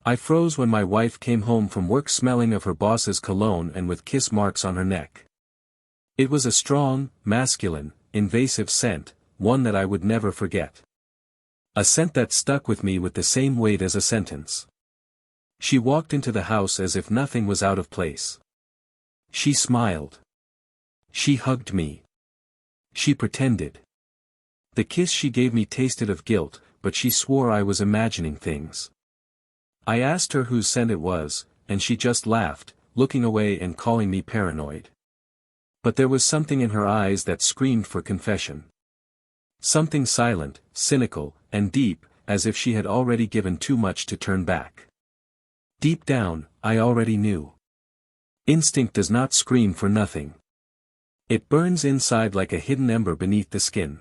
I froze when my wife came home from work smelling of her boss's cologne and with kiss marks on her neck. It was a strong, masculine, invasive scent, one that I would never forget. A scent that stuck with me with the same weight as a sentence. She walked into the house as if nothing was out of place. She smiled. She hugged me. She pretended. The kiss she gave me tasted of guilt, but she swore I was imagining things. I asked her whose scent it was, and she just laughed, looking away and calling me paranoid. But there was something in her eyes that screamed for confession. Something silent, cynical, and deep, as if she had already given too much to turn back. Deep down, I already knew. Instinct does not scream for nothing. It burns inside like a hidden ember beneath the skin.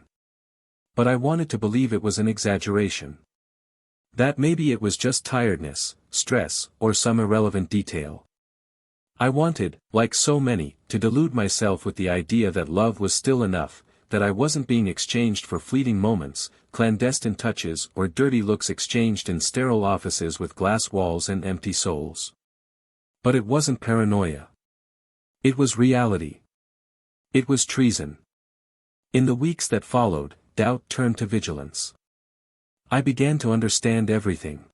But I wanted to believe it was an exaggeration. That maybe it was just tiredness, stress, or some irrelevant detail. I wanted, like so many, to delude myself with the idea that love was still enough, that I wasn't being exchanged for fleeting moments, clandestine touches or dirty looks exchanged in sterile offices with glass walls and empty souls. But it wasn't paranoia. It was reality. It was treason. In the weeks that followed, doubt turned to vigilance. I began to understand everything.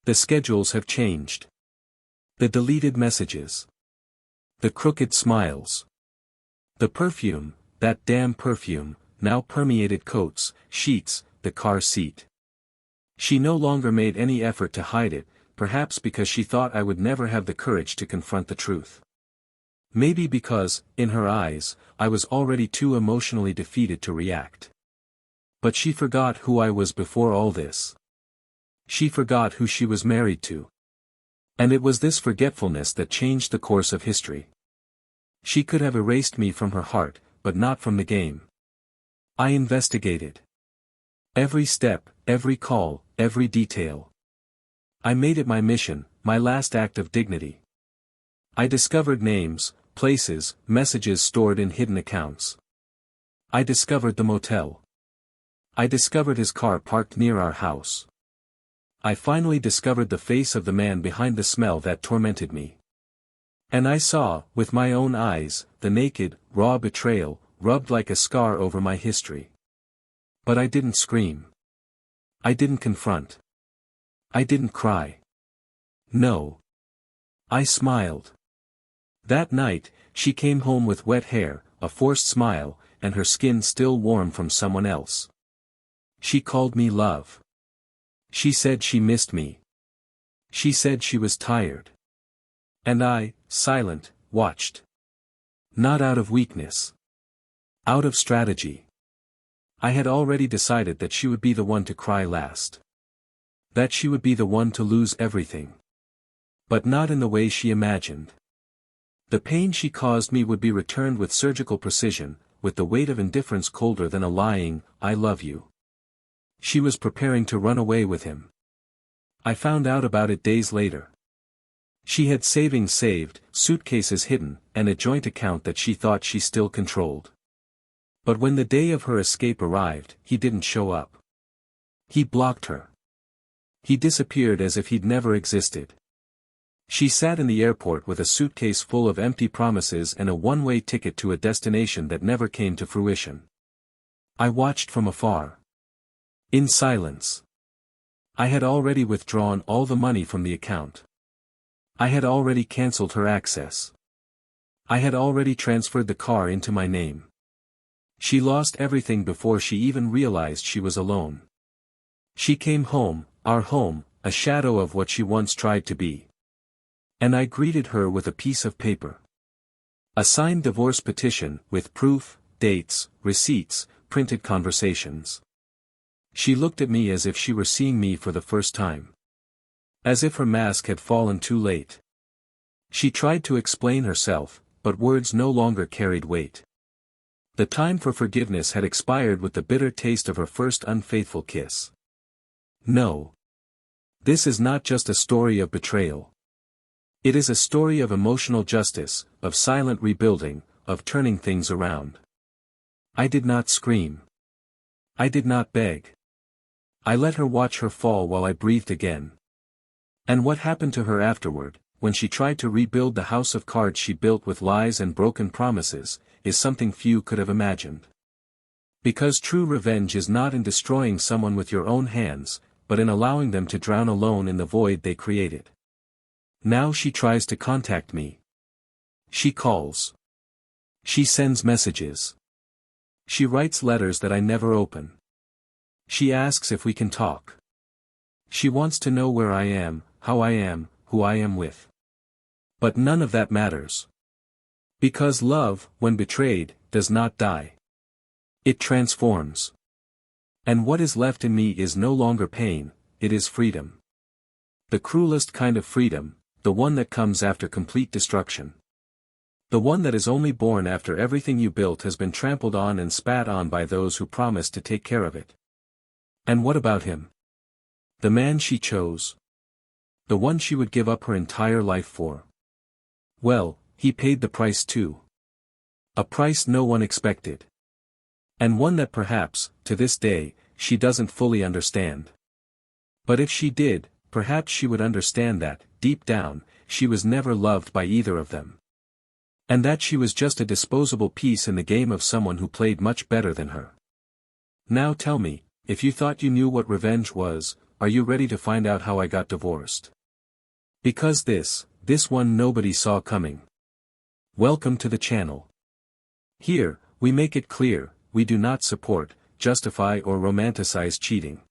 The schedules have changed. The deleted messages. The crooked smiles. The perfume, that damn perfume, now permeated coats, sheets, the car seat. She no longer made any effort to hide it, perhaps because she thought I would never have the courage to confront the truth. Maybe because, in her eyes, I was already too emotionally defeated to react. But she forgot who I was before all this. She forgot who she was married to. And it was this forgetfulness that changed the course of history. She could have erased me from her heart, but not from the game. I investigated. Every step, every call, every detail. I made it my mission, my last act of dignity. I discovered names, places, messages stored in hidden accounts. I discovered the motel. I discovered his car parked near our house. I finally discovered the face of the man behind the smell that tormented me. And I saw, with my own eyes, the naked, raw betrayal, rubbed like a scar over my history. But I didn't scream. I didn't confront. I didn't cry. No. I smiled. That night, she came home with wet hair, a forced smile, and her skin still warm from someone else. She called me love. She said she missed me. She said she was tired. And I, silent, watched. Not out of weakness. Out of strategy. I had already decided that she would be the one to cry last. That she would be the one to lose everything. But not in the way she imagined. The pain she caused me would be returned with surgical precision, with the weight of indifference colder than a lying, "I love you." She was preparing to run away with him. I found out about it days later. She had savings saved, suitcases hidden, and a joint account that she thought she still controlled. But when the day of her escape arrived, he didn't show up. He blocked her. He disappeared as if he'd never existed. She sat in the airport with a suitcase full of empty promises and a one-way ticket to a destination that never came to fruition. I watched from afar. In silence. I had already withdrawn all the money from the account. I had already cancelled her access. I had already transferred the car into my name. She lost everything before she even realized she was alone. She came home, our home, a shadow of what she once tried to be. And I greeted her with a piece of paper. A signed divorce petition, with proof, dates, receipts, printed conversations. She looked at me as if she were seeing me for the first time. As if her mask had fallen too late. She tried to explain herself, but words no longer carried weight. The time for forgiveness had expired with the bitter taste of her first unfaithful kiss. No. This is not just a story of betrayal. It is a story of emotional justice, of silent rebuilding, of turning things around. I did not scream. I did not beg. I let her watch her fall while I breathed again. And what happened to her afterward, when she tried to rebuild the house of cards she built with lies and broken promises, is something few could have imagined. Because true revenge is not in destroying someone with your own hands, but in allowing them to drown alone in the void they created. Now she tries to contact me. She calls. She sends messages. She writes letters that I never open. She asks if we can talk. She wants to know where I am, how I am, who I am with. But none of that matters. Because love, when betrayed, does not die. It transforms. And what is left in me is no longer pain, it is freedom. The cruelest kind of freedom, the one that comes after complete destruction. The one that is only born after everything you built has been trampled on and spat on by those who promised to take care of it. And what about him? The man she chose. The one she would give up her entire life for. Well, he paid the price too. A price no one expected. And one that perhaps, to this day, she doesn't fully understand. But if she did, perhaps she would understand that, deep down, she was never loved by either of them. And that she was just a disposable piece in the game of someone who played much better than her. Now tell me, if you thought you knew what revenge was, are you ready to find out how I got divorced? Because this one nobody saw coming. Welcome to the channel. Here, we make it clear, we do not support, justify or romanticize cheating.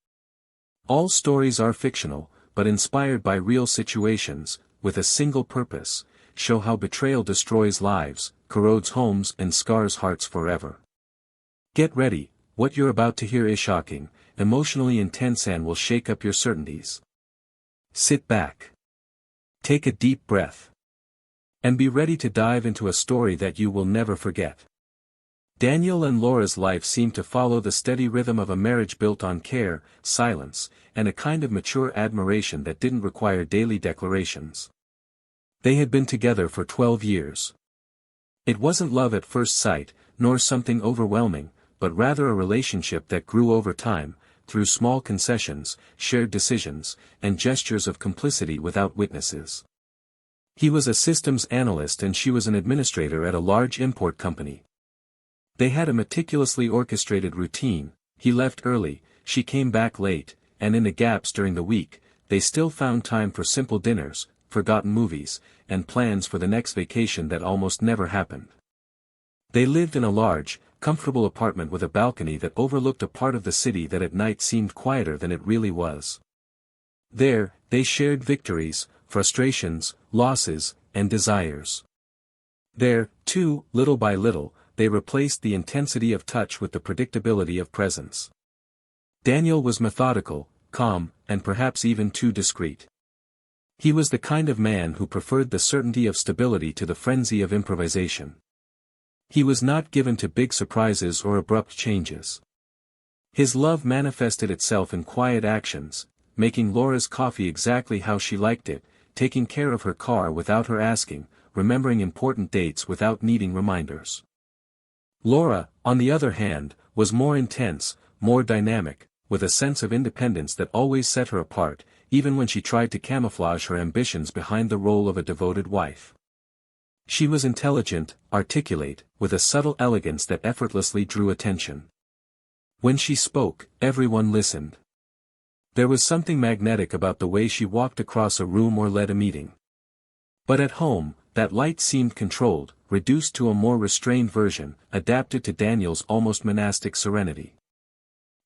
All stories are fictional, but inspired by real situations, with a single purpose, show how betrayal destroys lives, corrodes homes and scars hearts forever. Get ready, what you're about to hear is shocking, emotionally intense and will shake up your certainties. Sit back. Take a deep breath. And be ready to dive into a story that you will never forget. Daniel and Laura's life seemed to follow the steady rhythm of a marriage built on care, silence, and a kind of mature admiration that didn't require daily declarations. They had been together for 12 years. It wasn't love at first sight, nor something overwhelming, but rather a relationship that grew over time, through small concessions, shared decisions, and gestures of complicity without witnesses. He was a systems analyst and she was an administrator at a large import company. They had a meticulously orchestrated routine, he left early, she came back late, and in the gaps during the week, they still found time for simple dinners, forgotten movies, and plans for the next vacation that almost never happened. They lived in a large, comfortable apartment with a balcony that overlooked a part of the city that at night seemed quieter than it really was. There, they shared victories, frustrations, losses, and desires. There, too, little by little, they replaced the intensity of touch with the predictability of presence. Daniel was methodical, calm, and perhaps even too discreet. He was the kind of man who preferred the certainty of stability to the frenzy of improvisation. He was not given to big surprises or abrupt changes. His love manifested itself in quiet actions, making Laura's coffee exactly how she liked it, taking care of her car without her asking, remembering important dates without needing reminders. Laura, on the other hand, was more intense, more dynamic, with a sense of independence that always set her apart, even when she tried to camouflage her ambitions behind the role of a devoted wife. She was intelligent, articulate, with a subtle elegance that effortlessly drew attention. When she spoke, everyone listened. There was something magnetic about the way she walked across a room or led a meeting. But at home, that light seemed controlled, reduced to a more restrained version, adapted to Daniel's almost monastic serenity.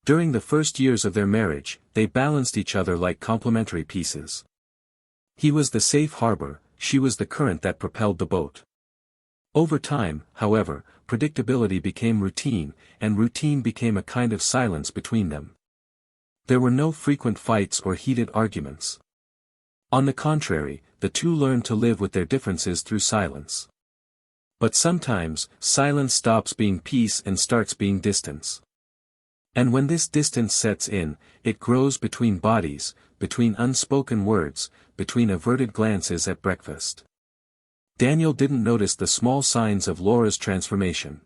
During the first years of their marriage, they balanced each other like complementary pieces. He was the safe harbor, she was the current that propelled the boat. Over time, however, predictability became routine, and routine became a kind of silence between them. There were no frequent fights or heated arguments. On the contrary, the two learned to live with their differences through silence. But sometimes, silence stops being peace and starts being distance. And when this distance sets in, it grows between bodies, between unspoken words, between averted glances at breakfast. Daniel didn't notice the small signs of Laura's transformation.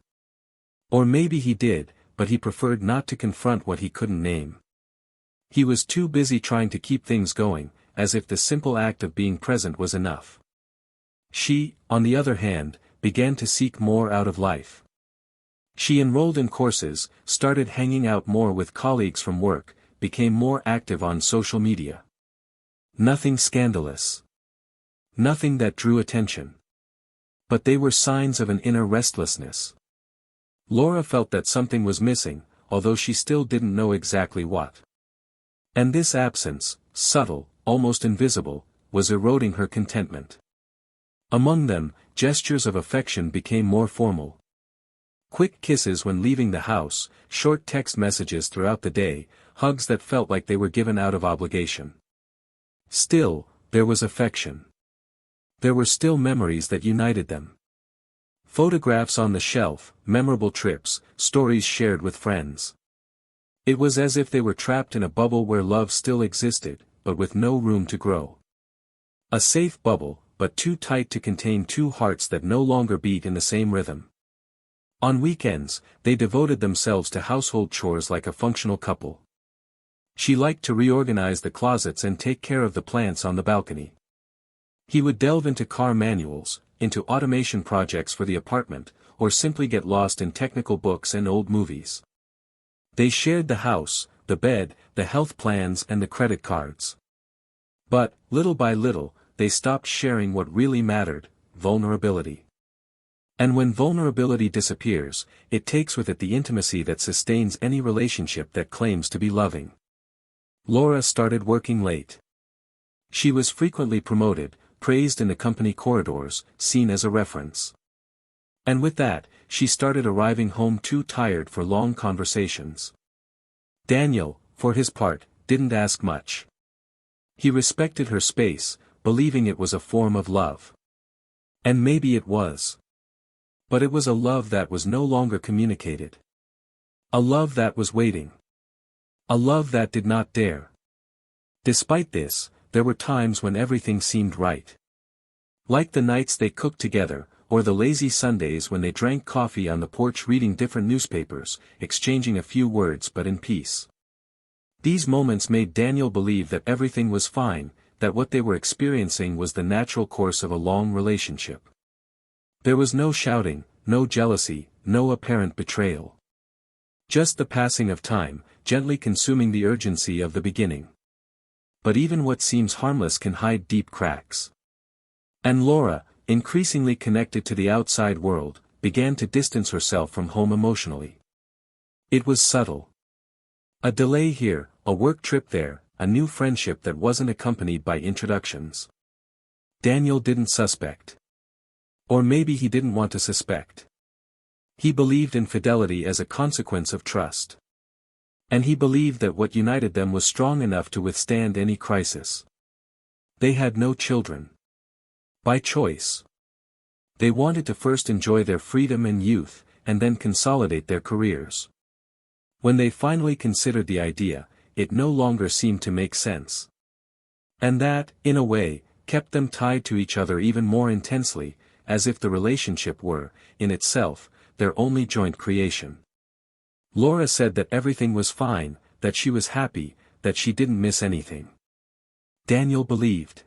Or maybe he did, but he preferred not to confront what he couldn't name. He was too busy trying to keep things going, as if the simple act of being present was enough. She, on the other hand, began to seek more out of life. She enrolled in courses, started hanging out more with colleagues from work, became more active on social media. Nothing scandalous. Nothing that drew attention. But they were signs of an inner restlessness. Laura felt that something was missing, although she still didn't know exactly what. And this absence, subtle, almost invisible, was eroding her contentment. Among them, gestures of affection became more formal. Quick kisses when leaving the house, short text messages throughout the day, hugs that felt like they were given out of obligation. Still, there was affection. There were still memories that united them. Photographs on the shelf, memorable trips, stories shared with friends. It was as if they were trapped in a bubble where love still existed, but with no room to grow. A safe bubble, but too tight to contain two hearts that no longer beat in the same rhythm. On weekends, they devoted themselves to household chores like a functional couple. She liked to reorganize the closets and take care of the plants on the balcony. He would delve into car manuals, into automation projects for the apartment, or simply get lost in technical books and old movies. They shared the house, the bed, the health plans and the credit cards. But, little by little, they stopped sharing what really mattered: vulnerability. And when vulnerability disappears, it takes with it the intimacy that sustains any relationship that claims to be loving. Laura started working late. She was frequently promoted, praised in the company corridors, seen as a reference. And with that, she started arriving home too tired for long conversations. Daniel, for his part, didn't ask much. He respected her space, believing it was a form of love. And maybe it was. But it was a love that was no longer communicated. A love that was waiting. A love that did not dare. Despite this, there were times when everything seemed right. Like the nights they cooked together, or the lazy Sundays when they drank coffee on the porch reading different newspapers, exchanging a few words but in peace. These moments made Daniel believe that everything was fine, that what they were experiencing was the natural course of a long relationship. There was no shouting, no jealousy, no apparent betrayal. Just the passing of time, gently consuming the urgency of the beginning. But even what seems harmless can hide deep cracks. And Laura, increasingly connected to the outside world, began to distance herself from home emotionally. It was subtle. A delay here, a work trip there, a new friendship that wasn't accompanied by introductions. Daniel didn't suspect. Or maybe he didn't want to suspect. He believed in fidelity as a consequence of trust. And he believed that what united them was strong enough to withstand any crisis. They had no children. By choice. They wanted to first enjoy their freedom and youth, and then consolidate their careers. When they finally considered the idea, it no longer seemed to make sense. And that, in a way, kept them tied to each other even more intensely, as if the relationship were, in itself, their only joint creation. Laura said that everything was fine, that she was happy, that she didn't miss anything. Daniel believed.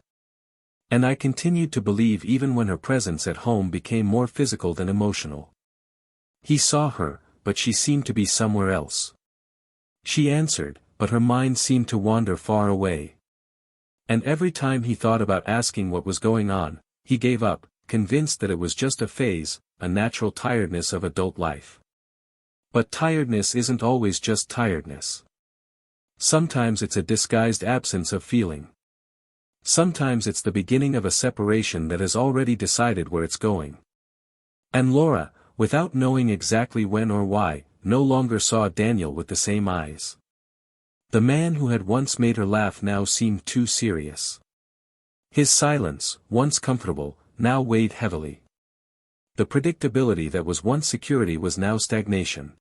And I continued to believe even when her presence at home became more physical than emotional. He saw her, but she seemed to be somewhere else. She answered, but her mind seemed to wander far away. And every time he thought about asking what was going on, he gave up, convinced that it was just a phase, a natural tiredness of adult life. But tiredness isn't always just tiredness. Sometimes it's a disguised absence of feeling. Sometimes it's the beginning of a separation that has already decided where it's going. And Laura, without knowing exactly when or why, no longer saw Daniel with the same eyes. The man who had once made her laugh now seemed too serious. His silence, once comfortable, now weighed heavily. The predictability that was once security was now stagnation.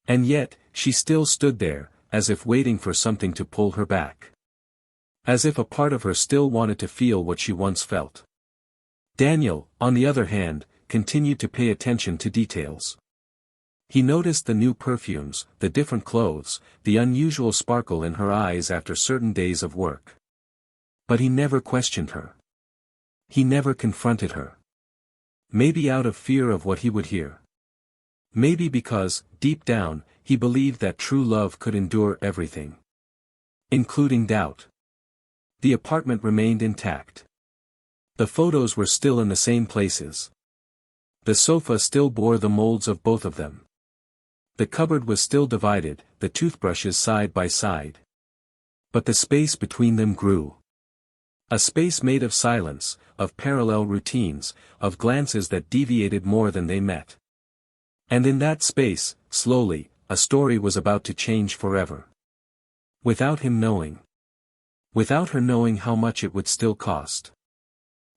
And yet, she still stood there, as if waiting for something to pull her back. As if a part of her still wanted to feel what she once felt. Daniel, on the other hand, continued to pay attention to details. He noticed the new perfumes, the different clothes, the unusual sparkle in her eyes after certain days of work. But he never questioned her. He never confronted her. Maybe out of fear of what he would hear. Maybe because, deep down, he believed that true love could endure everything. Including doubt. The apartment remained intact. The photos were still in the same places. The sofa still bore the molds of both of them. The cupboard was still divided, the toothbrushes side by side. But the space between them grew. A space made of silence, of parallel routines, of glances that deviated more than they met. And in that space, slowly, a story was about to change forever. Without him knowing. Without her knowing how much it would still cost.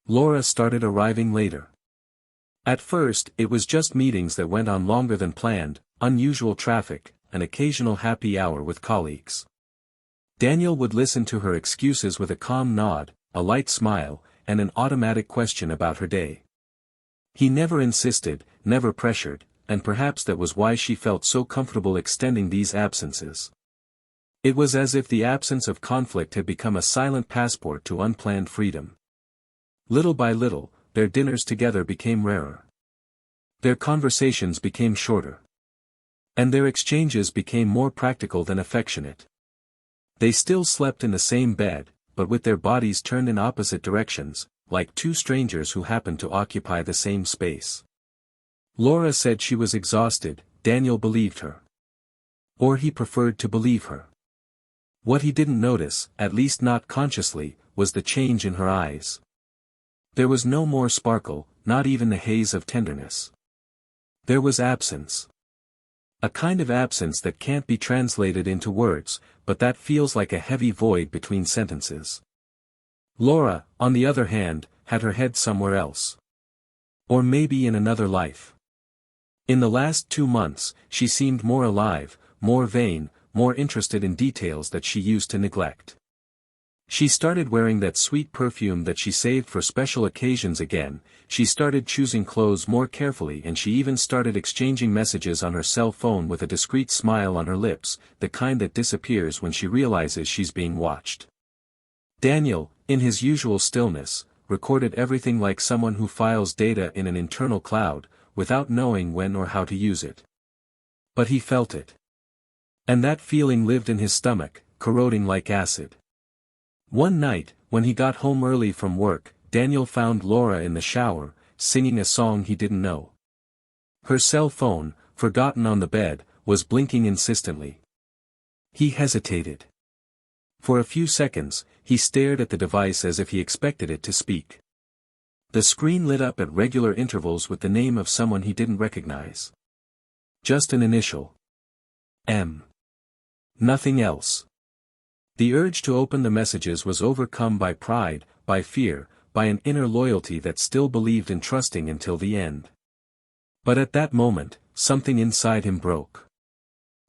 Laura started arriving later. At first, it was just meetings that went on longer than planned, unusual traffic, an occasional happy hour with colleagues. Daniel would listen to her excuses with a calm nod, a light smile, and an automatic question about her day. He never insisted, never pressured, and perhaps that was why she felt so comfortable extending these absences. It was as if the absence of conflict had become a silent passport to unplanned freedom. Little by little, their dinners together became rarer. Their conversations became shorter. And their exchanges became more practical than affectionate. They still slept in the same bed, but with their bodies turned in opposite directions, like two strangers who happened to occupy the same space. Laura said she was exhausted. Daniel believed her. Or he preferred to believe her. What he didn't notice, at least not consciously, was the change in her eyes. There was no more sparkle, not even the haze of tenderness. There was absence. A kind of absence that can't be translated into words, but that feels like a heavy void between sentences. Laura, on the other hand, had her head somewhere else. Or maybe in another life. In the last 2 months, she seemed more alive, more vain, more interested in details that she used to neglect. She started wearing that sweet perfume that she saved for special occasions again, she started choosing clothes more carefully, and she even started exchanging messages on her cell phone with a discreet smile on her lips, the kind that disappears when she realizes she's being watched. Daniel, in his usual stillness, recorded everything like someone who files data in an internal cloud, without knowing when or how to use it. But he felt it. And that feeling lived in his stomach, corroding like acid. One night, when he got home early from work, Daniel found Laura in the shower, singing a song he didn't know. Her cell phone, forgotten on the bed, was blinking insistently. He hesitated. For a few seconds, he stared at the device as if he expected it to speak. The screen lit up at regular intervals with the name of someone he didn't recognize. Just an initial. M. Nothing else. The urge to open the messages was overcome by pride, by fear, by an inner loyalty that still believed in trusting until the end. But at that moment, something inside him broke.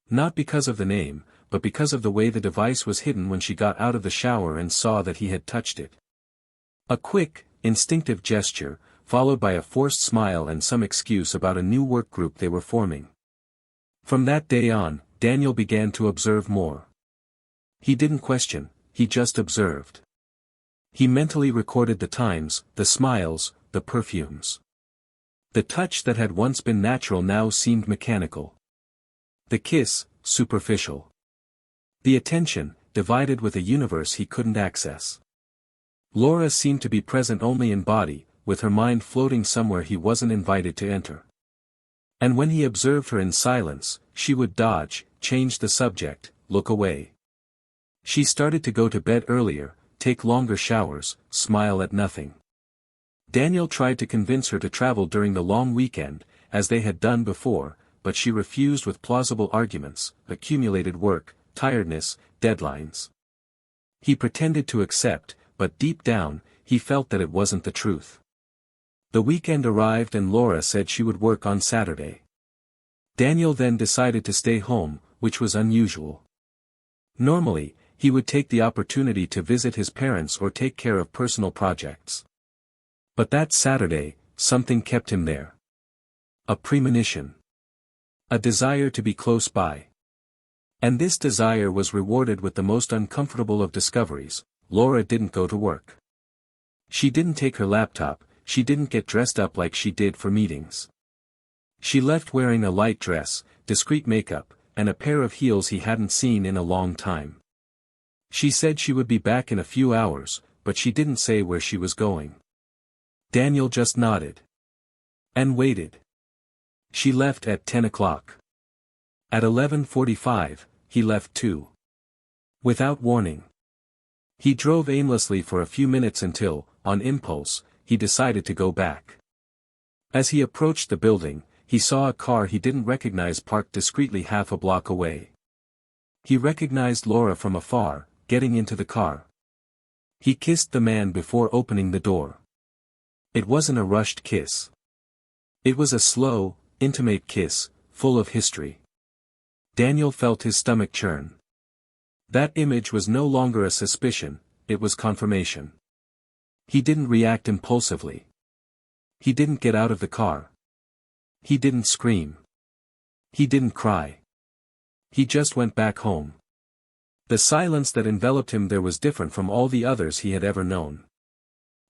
Not because of the name, but because of the way the device was hidden when she got out of the shower and saw that he had touched it. A quick, instinctive gesture, followed by a forced smile and some excuse about a new work group they were forming. From that day on, Daniel began to observe more. He didn't question, he just observed. He mentally recorded the times, the smiles, the perfumes. The touch that had once been natural now seemed mechanical. The kiss, superficial. The attention, divided with a universe he couldn't access. Laura seemed to be present only in body, with her mind floating somewhere he wasn't invited to enter. And when he observed her in silence, she would dodge, change the subject, look away. She started to go to bed earlier, take longer showers, smile at nothing. Daniel tried to convince her to travel during the long weekend, as they had done before, but she refused with plausible arguments, accumulated work, tiredness, deadlines. He pretended to accept, but deep down, he felt that it wasn't the truth. The weekend arrived and Laura said she would work on Saturday. Daniel then decided to stay home, which was unusual. Normally, he would take the opportunity to visit his parents or take care of personal projects. But that Saturday, something kept him there. A premonition. A desire to be close by. And this desire was rewarded with the most uncomfortable of discoveries. Laura didn't go to work. She didn't take her laptop, she didn't get dressed up like she did for meetings. She left wearing a light dress, discreet makeup, and a pair of heels he hadn't seen in a long time. She said she would be back in a few hours, but she didn't say where she was going. Daniel just nodded. And waited. She left at 10 o'clock. At 11:45, he left too. Without warning. He drove aimlessly for a few minutes until, on impulse, he decided to go back. As he approached the building, he saw a car he didn't recognize parked discreetly half a block away. He recognized Laura from afar, getting into the car. He kissed the man before opening the door. It wasn't a rushed kiss. It was a slow, intimate kiss, full of history. Daniel felt his stomach churn. That image was no longer a suspicion, it was confirmation. He didn't react impulsively. He didn't get out of the car. He didn't scream. He didn't cry. He just went back home. The silence that enveloped him there was different from all the others he had ever known.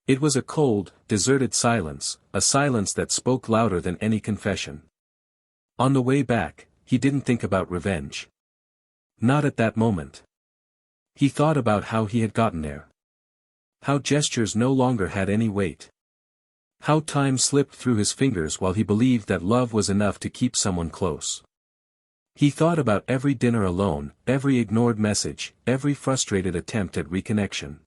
It was a cold, deserted silence, a silence that spoke louder than any confession. On the way back, he didn't think about revenge. Not at that moment. He thought about how he had gotten there. How gestures no longer had any weight. How time slipped through his fingers while he believed that love was enough to keep someone close. He thought about every dinner alone, every ignored message, every frustrated attempt at reconnection.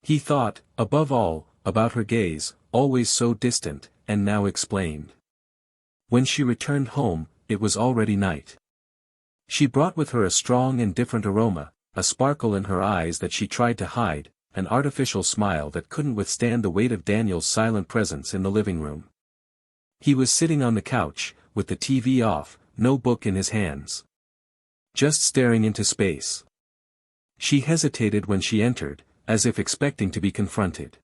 He thought, above all, about her gaze, always so distant, and now explained. When she returned home, it was already night. She brought with her a strong and different aroma, a sparkle in her eyes that she tried to hide, an artificial smile that couldn't withstand the weight of Daniel's silent presence in the living room. He was sitting on the couch, with the TV off, no book in his hands. Just staring into space. She hesitated when she entered, as if expecting to be confronted.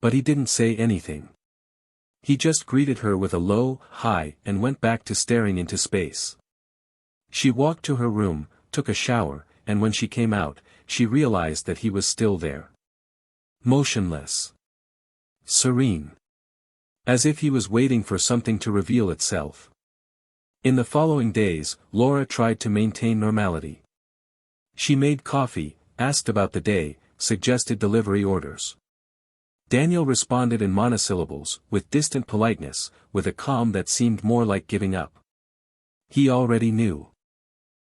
But he didn't say anything. He just greeted her with a low, hi, and went back to staring into space. She walked to her room, took a shower, and when she came out, she realized that he was still there. Motionless. Serene. As if he was waiting for something to reveal itself. In the following days, Laura tried to maintain normality. She made coffee, asked about the day, suggested delivery orders. Daniel responded in monosyllables, with distant politeness, with a calm that seemed more like giving up. He already knew.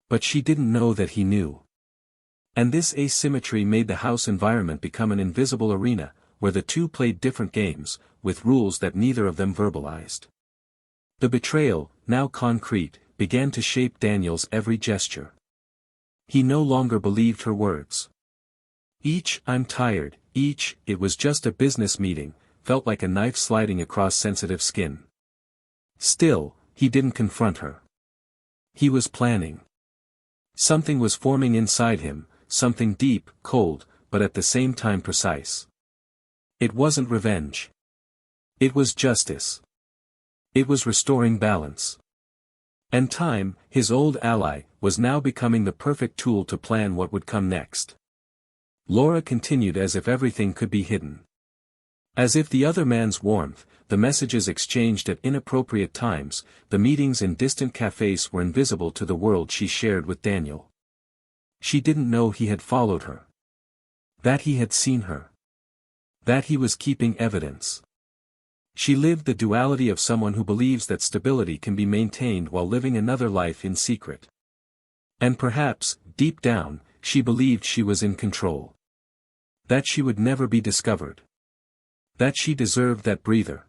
But she didn't know that he knew. And this asymmetry made the house environment become an invisible arena, where the two played different games, with rules that neither of them verbalized. The betrayal, now concrete, began to shape Daniel's every gesture. He no longer believed her words. Each, "I'm tired," each, "it was just a business meeting," felt like a knife sliding across sensitive skin. Still, he didn't confront her. He was planning. Something was forming inside him, something deep, cold, but at the same time precise. It wasn't revenge. It was justice. It was restoring balance. And time, his old ally, was now becoming the perfect tool to plan what would come next. Laura continued as if everything could be hidden. As if the other man's warmth, the messages exchanged at inappropriate times, the meetings in distant cafes were invisible to the world she shared with Daniel. She didn't know he had followed her. That he had seen her. That he was keeping evidence. She lived the duality of someone who believes that stability can be maintained while living another life in secret. And perhaps, deep down, she believed she was in control. That she would never be discovered. That she deserved that breather.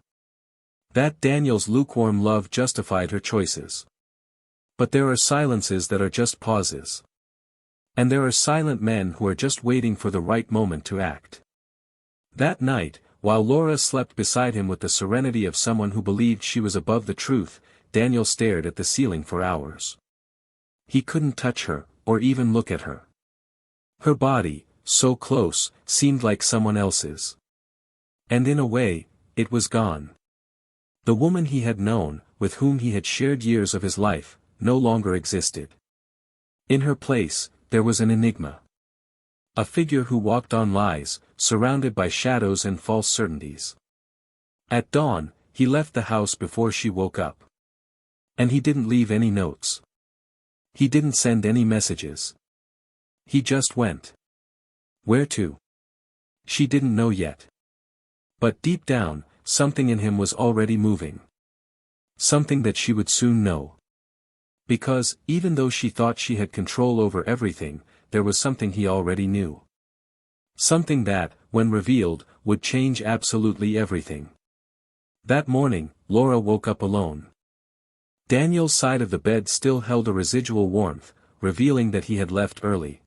That Daniel's lukewarm love justified her choices. But there are silences that are just pauses. And there are silent men who are just waiting for the right moment to act. That night, while Laura slept beside him with the serenity of someone who believed she was above the truth, Daniel stared at the ceiling for hours. He couldn't touch her, or even look at her. Her body, so close, seemed like someone else's. And in a way, it was gone. The woman he had known, with whom he had shared years of his life, no longer existed. In her place, there was an enigma. A figure who walked on lies, surrounded by shadows and false certainties. At dawn, he left the house before she woke up. And he didn't leave any notes. He didn't send any messages. He just went. Where to? She didn't know yet. But deep down, something in him was already moving. Something that she would soon know. Because, even though she thought she had control over everything, there was something he already knew. Something that, when revealed, would change absolutely everything. That morning, Laura woke up alone. Daniel's side of the bed still held a residual warmth, revealing that he had left early.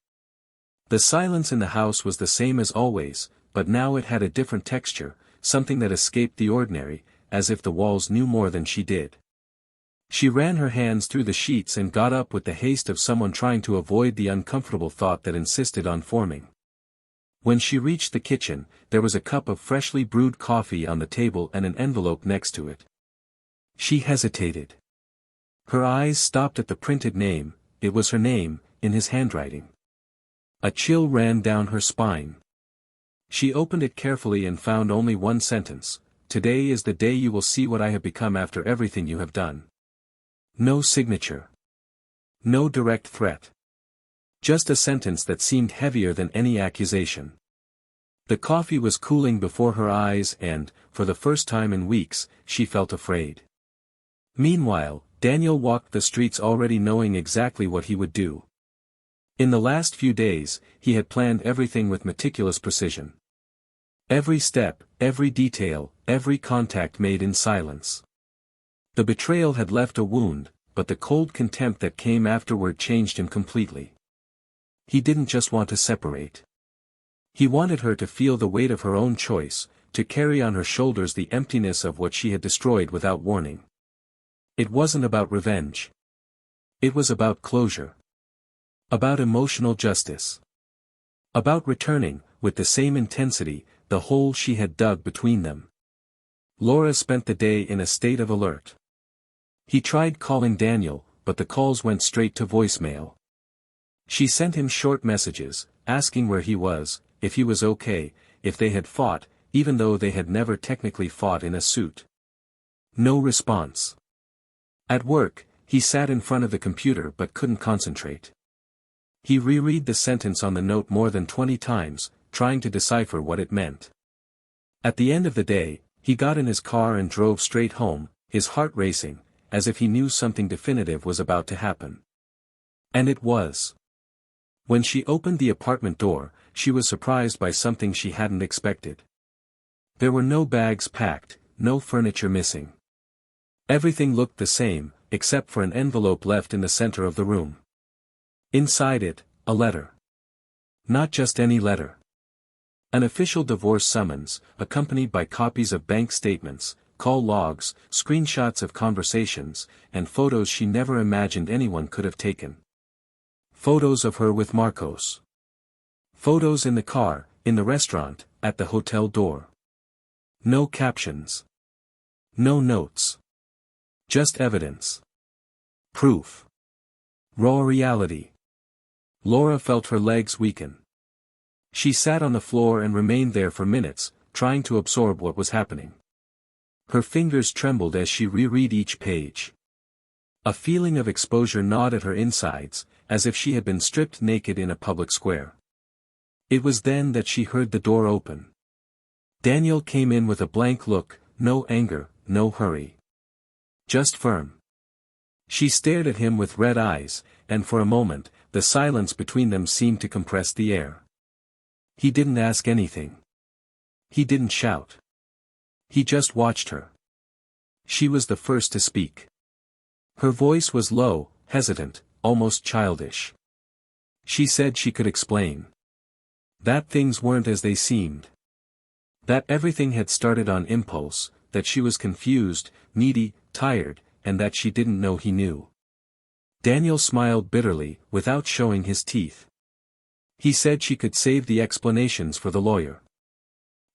The silence in the house was the same as always, but now it had a different texture, something that escaped the ordinary, as if the walls knew more than she did. She ran her hands through the sheets and got up with the haste of someone trying to avoid the uncomfortable thought that insisted on forming. When she reached the kitchen, there was a cup of freshly brewed coffee on the table and an envelope next to it. She hesitated. Her eyes stopped at the printed name. It was her name, in his handwriting. A chill ran down her spine. She opened it carefully and found only one sentence: "Today is the day you will see what I have become after everything you have done." No signature. No direct threat. Just a sentence that seemed heavier than any accusation. The coffee was cooling before her eyes and, for the first time in weeks, she felt afraid. Meanwhile, Daniel walked the streets already knowing exactly what he would do. In the last few days, he had planned everything with meticulous precision. Every step, every detail, every contact made in silence. The betrayal had left a wound, but the cold contempt that came afterward changed him completely. He didn't just want to separate. He wanted her to feel the weight of her own choice, to carry on her shoulders the emptiness of what she had destroyed without warning. It wasn't about revenge. It was about closure. About emotional justice. About returning, with the same intensity, the hole she had dug between them. Laura spent the day in a state of alert. He tried calling Daniel, but the calls went straight to voicemail. She sent him short messages, asking where he was, if he was okay, if they had fought, even though they had never technically fought in a suit. No response. At work, he sat in front of the computer but couldn't concentrate. He reread the sentence on the note more than 20 times, trying to decipher what it meant. At the end of the day, he got in his car and drove straight home, his heart racing, as if he knew something definitive was about to happen. And it was. When she opened the apartment door, she was surprised by something she hadn't expected. There were no bags packed, no furniture missing. Everything looked the same, except for an envelope left in the center of the room. Inside it, a letter. Not just any letter. An official divorce summons, accompanied by copies of bank statements, call logs, screenshots of conversations, and photos she never imagined anyone could have taken. Photos of her with Marcos. Photos in the car, in the restaurant, at the hotel door. No captions. No notes. Just evidence. Proof. Raw reality. Laura felt her legs weaken. She sat on the floor and remained there for minutes, trying to absorb what was happening. Her fingers trembled as she reread each page. A feeling of exposure gnawed at her insides, as if she had been stripped naked in a public square. It was then that she heard the door open. Daniel came in with a blank look, no anger, no hurry. Just firm. She stared at him with red eyes, and for a moment, the silence between them seemed to compress the air. He didn't ask anything. He didn't shout. He just watched her. She was the first to speak. Her voice was low, hesitant, almost childish. She said she could explain. That things weren't as they seemed. That everything had started on impulse, that she was confused, needy, tired, and that she didn't know he knew. Daniel smiled bitterly, without showing his teeth. He said she could save the explanations for the lawyer.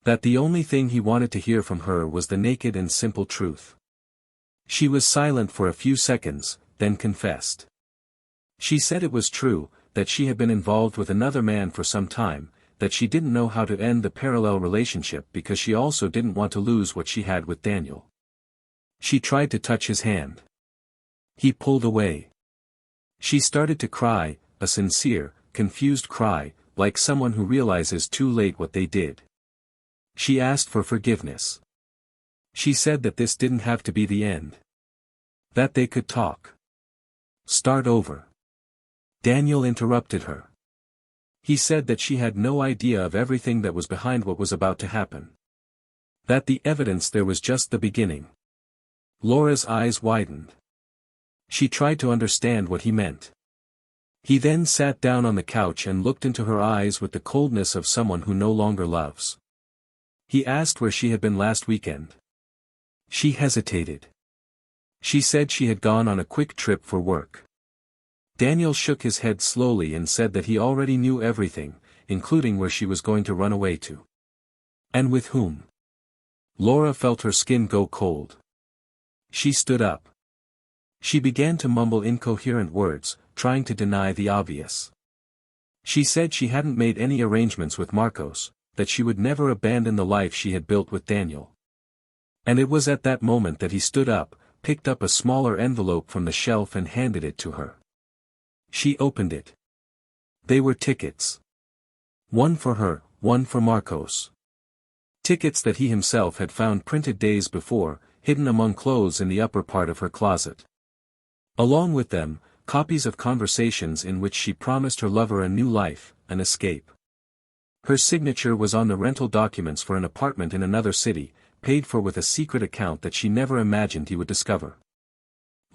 That the only thing he wanted to hear from her was the naked and simple truth. She was silent for a few seconds, then confessed. She said it was true, that she had been involved with another man for some time, that she didn't know how to end the parallel relationship because she also didn't want to lose what she had with Daniel. She tried to touch his hand. He pulled away. She started to cry, a sincere, confused cry, like someone who realizes too late what they did. She asked for forgiveness. She said that this didn't have to be the end. That they could talk. Start over. Daniel interrupted her. He said that she had no idea of everything that was behind what was about to happen. That the evidence there was just the beginning. Laura's eyes widened. She tried to understand what he meant. He then sat down on the couch and looked into her eyes with the coldness of someone who no longer loves. He asked where she had been last weekend. She hesitated. She said she had gone on a quick trip for work. Daniel shook his head slowly and said that he already knew everything, including where she was going to run away to. And with whom? Laura felt her skin go cold. She stood up. She began to mumble incoherent words, trying to deny the obvious. She said she hadn't made any arrangements with Marcos, that she would never abandon the life she had built with Daniel. And it was at that moment that he stood up, picked up a smaller envelope from the shelf and handed it to her. She opened it. They were tickets. One for her, one for Marcos. Tickets that he himself had found printed days before, hidden among clothes in the upper part of her closet. Along with them, copies of conversations in which she promised her lover a new life, an escape. Her signature was on the rental documents for an apartment in another city, paid for with a secret account that she never imagined he would discover.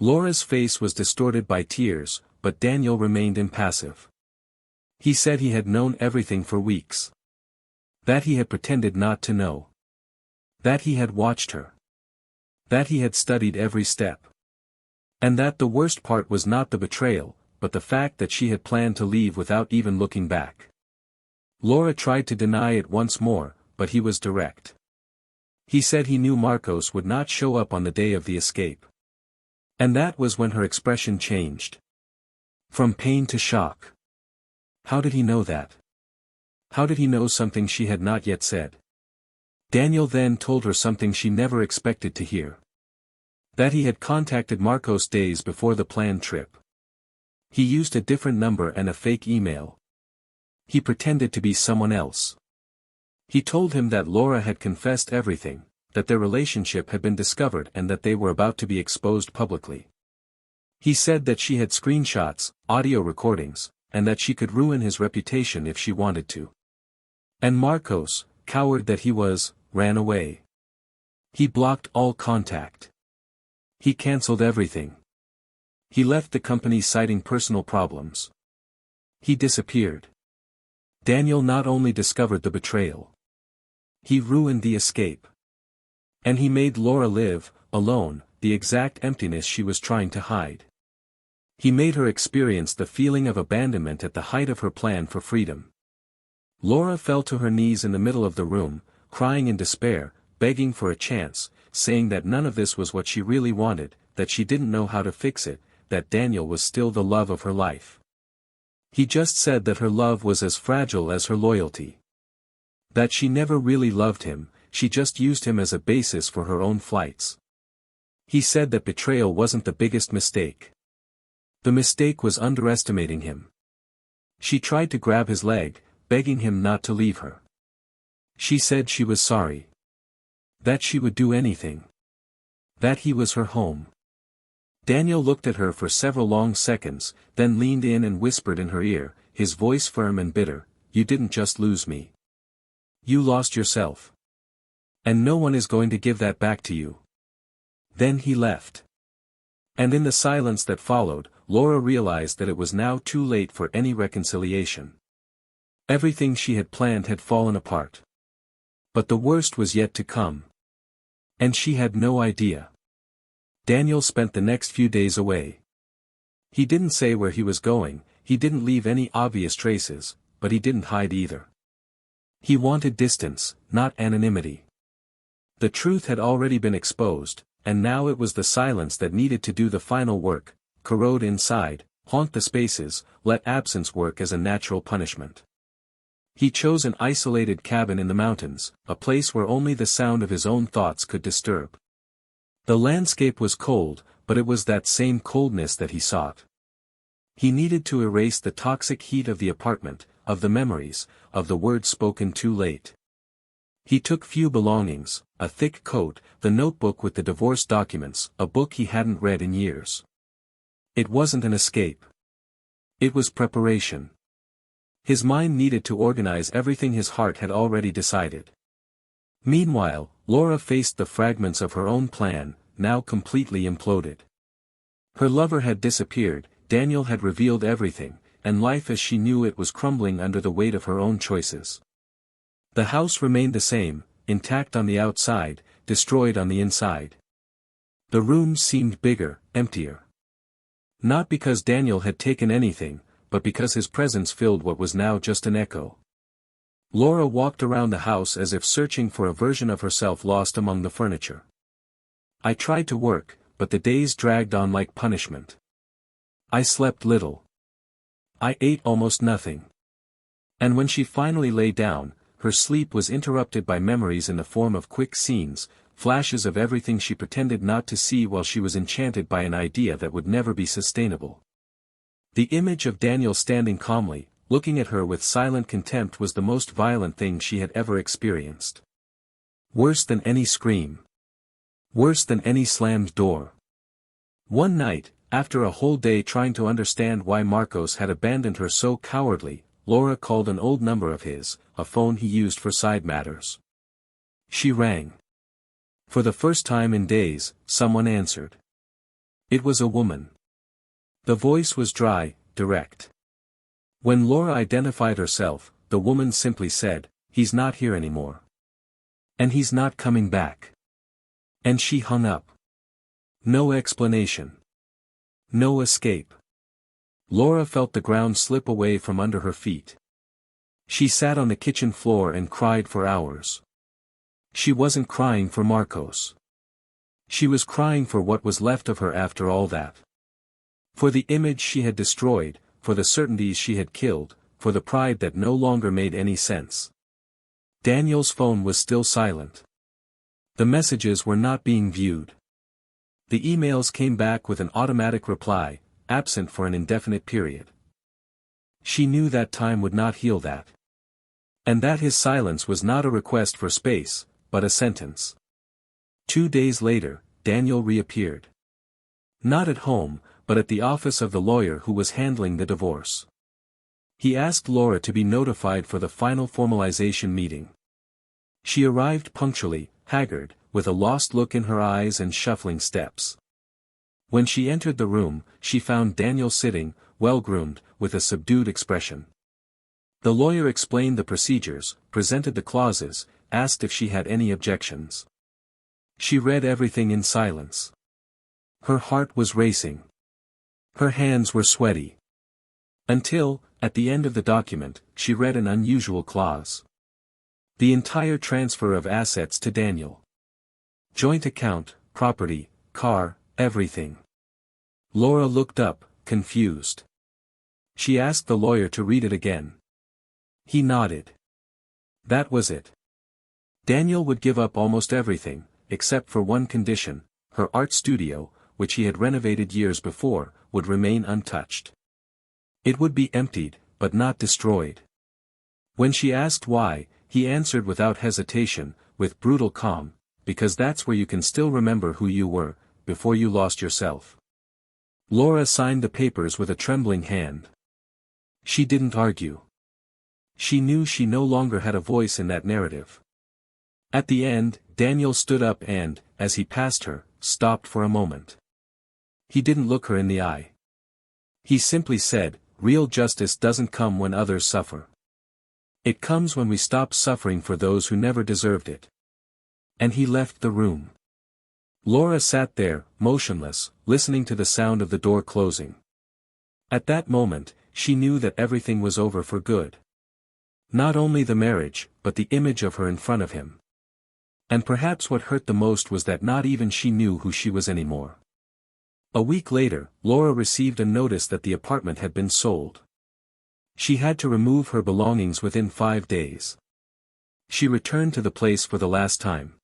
Laura's face was distorted by tears, but Daniel remained impassive. He said he had known everything for weeks. That he had pretended not to know. That he had watched her. That he had studied every step. And that the worst part was not the betrayal, but the fact that she had planned to leave without even looking back. Laura tried to deny it once more, but he was direct. He said he knew Marcos would not show up on the day of the escape. And that was when her expression changed. From pain to shock. How did he know that? How did he know something she had not yet said? Daniel then told her something she never expected to hear. That he had contacted Marcos days before the planned trip. He used a different number and a fake email. He pretended to be someone else. He told him that Laura had confessed everything, that their relationship had been discovered and that they were about to be exposed publicly. He said that she had screenshots, audio recordings, and that she could ruin his reputation if she wanted to. And Marcos, coward that he was, ran away. He blocked all contact. He cancelled everything. He left the company citing personal problems. He disappeared. Daniel not only discovered the betrayal. He ruined the escape. And he made Laura live, alone, the exact emptiness she was trying to hide. He made her experience the feeling of abandonment at the height of her plan for freedom. Laura fell to her knees in the middle of the room, crying in despair, begging for a chance, saying that none of this was what she really wanted, that she didn't know how to fix it, that Daniel was still the love of her life. He just said that her love was as fragile as her loyalty. That she never really loved him, she just used him as a basis for her own flights. He said that betrayal wasn't the biggest mistake. The mistake was underestimating him. She tried to grab his leg, begging him not to leave her. She said she was sorry. That she would do anything. That he was her home. Daniel looked at her for several long seconds, then leaned in and whispered in her ear, his voice firm and bitter, "You didn't just lose me. You lost yourself. And no one is going to give that back to you." Then he left. And in the silence that followed, Laura realized that it was now too late for any reconciliation. Everything she had planned had fallen apart. But the worst was yet to come. And she had no idea. Daniel spent the next few days away. He didn't say where he was going, he didn't leave any obvious traces, but he didn't hide either. He wanted distance, not anonymity. The truth had already been exposed, and now it was the silence that needed to do the final work, corrode inside, haunt the spaces, let absence work as a natural punishment. He chose an isolated cabin in the mountains, a place where only the sound of his own thoughts could disturb. The landscape was cold, but it was that same coldness that he sought. He needed to erase the toxic heat of the apartment, of the memories, of the words spoken too late. He took few belongings, a thick coat, the notebook with the divorce documents, a book he hadn't read in years. It wasn't an escape. It was preparation. His mind needed to organize everything his heart had already decided. Meanwhile, Laura faced the fragments of her own plan, now completely imploded. Her lover had disappeared, Daniel had revealed everything, and life as she knew it was crumbling under the weight of her own choices. The house remained the same, intact on the outside, destroyed on the inside. The rooms seemed bigger, emptier. Not because Daniel had taken anything, but because his presence filled what was now just an echo. Laura walked around the house as if searching for a version of herself lost among the furniture. I tried to work, but the days dragged on like punishment. I slept little. I ate almost nothing. And when she finally lay down, her sleep was interrupted by memories in the form of quick scenes, flashes of everything she pretended not to see while she was enchanted by an idea that would never be sustainable. The image of Daniel standing calmly, looking at her with silent contempt was the most violent thing she had ever experienced. Worse than any scream. Worse than any slammed door. One night, after a whole day trying to understand why Marcos had abandoned her so cowardly, Laura called an old number of his, a phone he used for side matters. She rang. For the first time in days, someone answered. It was a woman. The voice was dry, direct. When Laura identified herself, the woman simply said, "He's not here anymore. And he's not coming back." And she hung up. No explanation. No escape. Laura felt the ground slip away from under her feet. She sat on the kitchen floor and cried for hours. She wasn't crying for Marcos. She was crying for what was left of her after all that. For the image she had destroyed, for the certainties she had killed, for the pride that no longer made any sense. Daniel's phone was still silent. The messages were not being viewed. The emails came back with an automatic reply, absent for an indefinite period. She knew that time would not heal that. And that his silence was not a request for space, but a sentence. 2 days later, Daniel reappeared. Not at home, but at the office of the lawyer who was handling the divorce. He asked Laura to be notified for the final formalization meeting. She arrived punctually, haggard, with a lost look in her eyes and shuffling steps. When she entered the room, she found Daniel sitting, well-groomed, with a subdued expression. The lawyer explained the procedures, presented the clauses, asked if she had any objections. She read everything in silence. Her heart was racing. Her hands were sweaty. Until, at the end of the document, she read an unusual clause. The entire transfer of assets to Daniel. Joint account, property, car, everything. Laura looked up, confused. She asked the lawyer to read it again. He nodded. That was it. Daniel would give up almost everything, except for one condition: her art studio, which he had renovated years before, would remain untouched. It would be emptied, but not destroyed. When she asked why, he answered without hesitation, with brutal calm, "Because that's where you can still remember who you were, before you lost yourself." Laura signed the papers with a trembling hand. She didn't argue. She knew she no longer had a voice in that narrative. At the end, Daniel stood up and, as he passed her, stopped for a moment. He didn't look her in the eye. He simply said, "Real justice doesn't come when others suffer. It comes when we stop suffering for those who never deserved it." And he left the room. Laura sat there, motionless, listening to the sound of the door closing. At that moment, she knew that everything was over for good. Not only the marriage, but the image of her in front of him. And perhaps what hurt the most was that not even she knew who she was anymore. A week later, Laura received a notice that the apartment had been sold. She had to remove her belongings within 5 days. She returned to the place for the last time.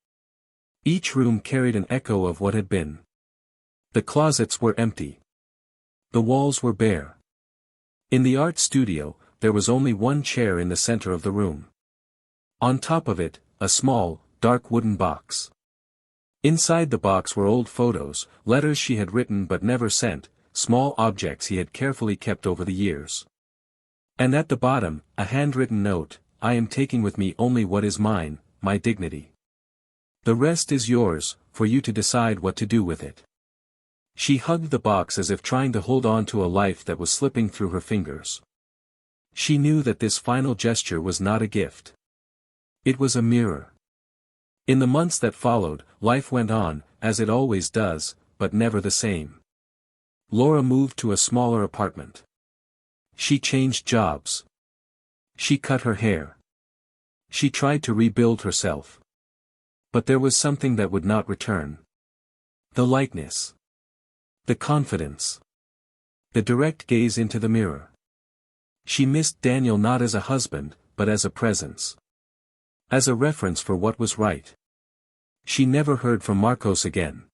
Each room carried an echo of what had been. The closets were empty. The walls were bare. In the art studio, there was only one chair in the center of the room. On top of it, a small, dark wooden box. Inside the box were old photos, letters she had written but never sent, small objects he had carefully kept over the years. And at the bottom, a handwritten note, "I am taking with me only what is mine, my dignity. The rest is yours, for you to decide what to do with it." She hugged the box as if trying to hold on to a life that was slipping through her fingers. She knew that this final gesture was not a gift. It was a mirror. In the months that followed, life went on, as it always does, but never the same. Laura moved to a smaller apartment. She changed jobs. She cut her hair. She tried to rebuild herself. But there was something that would not return. The lightness. The confidence. The direct gaze into the mirror. She missed Daniel not as a husband, but as a presence. As a reference for what was right. She never heard from Marcos again.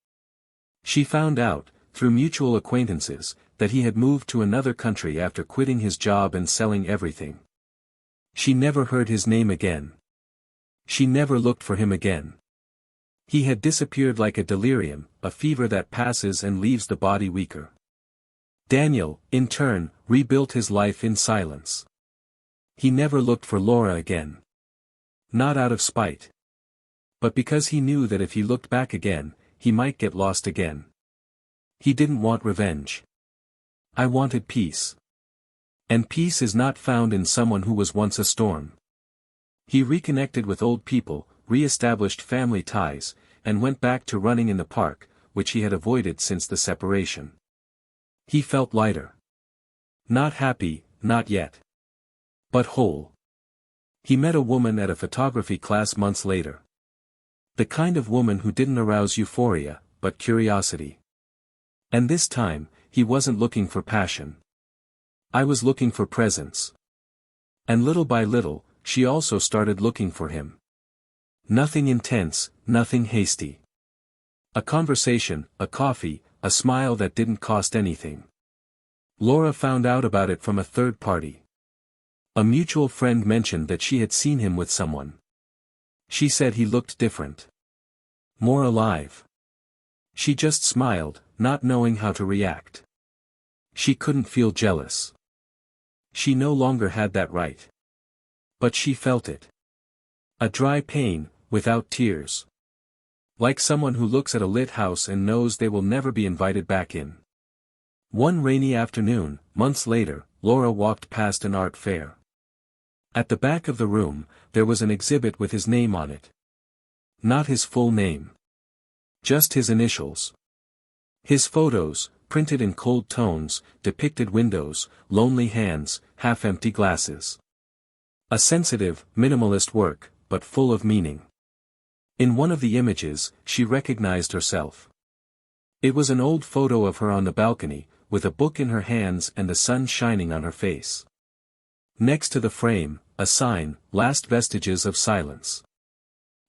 She found out, through mutual acquaintances, that he had moved to another country after quitting his job and selling everything. She never heard his name again. She never looked for him again. He had disappeared like a delirium, a fever that passes and leaves the body weaker. Daniel, in turn, rebuilt his life in silence. He never looked for Laura again. Not out of spite. But because he knew that if he looked back again, he might get lost again. He didn't want revenge. I wanted peace. And peace is not found in someone who was once a storm. He reconnected with old people, re-established family ties, and went back to running in the park, which he had avoided since the separation. He felt lighter. Not happy, not yet. But whole. He met a woman at a photography class months later. The kind of woman who didn't arouse euphoria, but curiosity. And this time, he wasn't looking for passion. I was looking for presence. And little by little, she also started looking for him. Nothing intense, nothing hasty. A conversation, a coffee, a smile that didn't cost anything. Laura found out about it from a third party. A mutual friend mentioned that she had seen him with someone. She said he looked different. More alive. She just smiled, not knowing how to react. She couldn't feel jealous. She no longer had that right. But she felt it. A dry pain, without tears. Like someone who looks at a lit house and knows they will never be invited back in. One rainy afternoon, months later, Laura walked past an art fair. At the back of the room, there was an exhibit with his name on it. Not his full name. Just his initials. His photos, printed in cold tones, depicted windows, lonely hands, half-empty glasses. A sensitive, minimalist work, but full of meaning. In one of the images, she recognized herself. It was an old photo of her on the balcony, with a book in her hands and the sun shining on her face. Next to the frame, a sign, "Last Vestiges of Silence."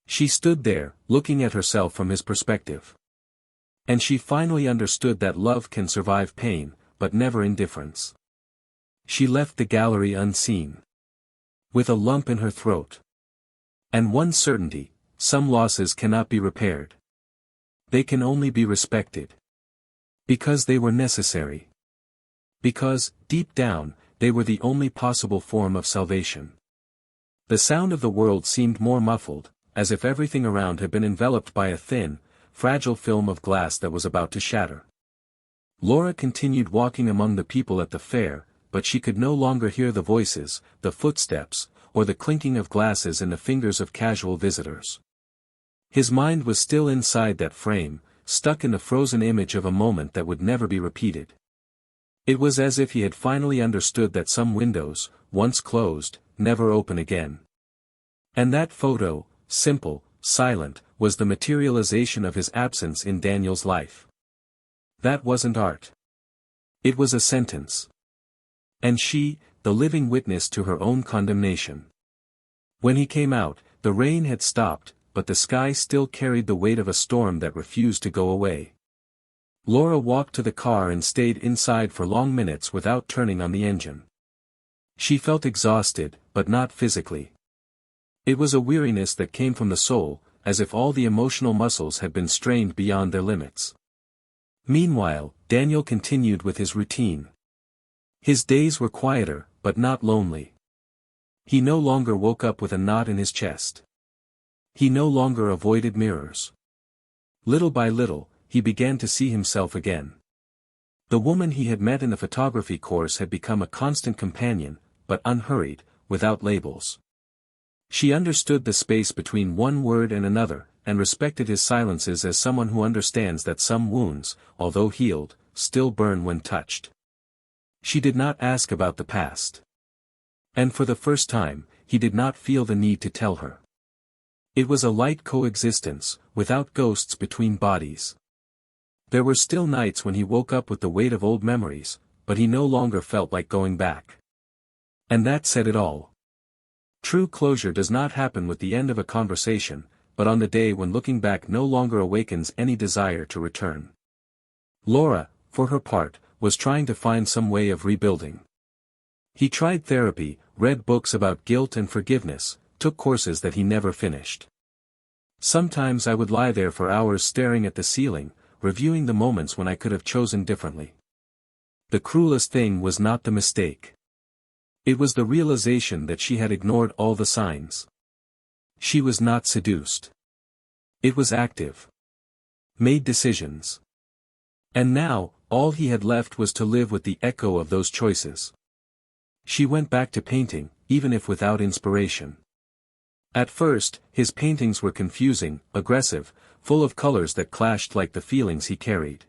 She stood there, looking at herself from his perspective. And she finally understood that love can survive pain, but never indifference. She left the gallery unseen. With a lump in her throat. And one certainty, some losses cannot be repaired. They can only be respected. Because they were necessary. Because, deep down, they were the only possible form of salvation. The sound of the world seemed more muffled, as if everything around had been enveloped by a thin, fragile film of glass that was about to shatter. Laura continued walking among the people at the fair, but she could no longer hear the voices, the footsteps, or the clinking of glasses in the fingers of casual visitors. His mind was still inside that frame, stuck in the frozen image of a moment that would never be repeated. It was as if he had finally understood that some windows, once closed, never open again. And that photo, simple, silent, was the materialization of his absence in Daniel's life. That wasn't art. It was a sentence. And she, the living witness to her own condemnation. When he came out, the rain had stopped, but the sky still carried the weight of a storm that refused to go away. Laura walked to the car and stayed inside for long minutes without turning on the engine. She felt exhausted, but not physically. It was a weariness that came from the soul, as if all the emotional muscles had been strained beyond their limits. Meanwhile, Daniel continued with his routine. His days were quieter, but not lonely. He no longer woke up with a knot in his chest. He no longer avoided mirrors. Little by little, he began to see himself again. The woman he had met in the photography course had become a constant companion, but unhurried, without labels. She understood the space between one word and another, and respected his silences as someone who understands that some wounds, although healed, still burn when touched. She did not ask about the past. And for the first time, he did not feel the need to tell her. It was a light coexistence, without ghosts between bodies. There were still nights when he woke up with the weight of old memories, but he no longer felt like going back. And that said it all. True closure does not happen with the end of a conversation, but on the day when looking back no longer awakens any desire to return. Laura, for her part, was trying to find some way of rebuilding. He tried therapy, read books about guilt and forgiveness, took courses that he never finished. Sometimes I would lie there for hours staring at the ceiling, reviewing the moments when I could have chosen differently. The cruelest thing was not the mistake. It was the realization that she had ignored all the signs. She was not seduced. It was active. Made decisions. And now, all he had left was to live with the echo of those choices. She went back to painting, even if without inspiration. At first, his paintings were confusing, aggressive, full of colors that clashed like the feelings he carried.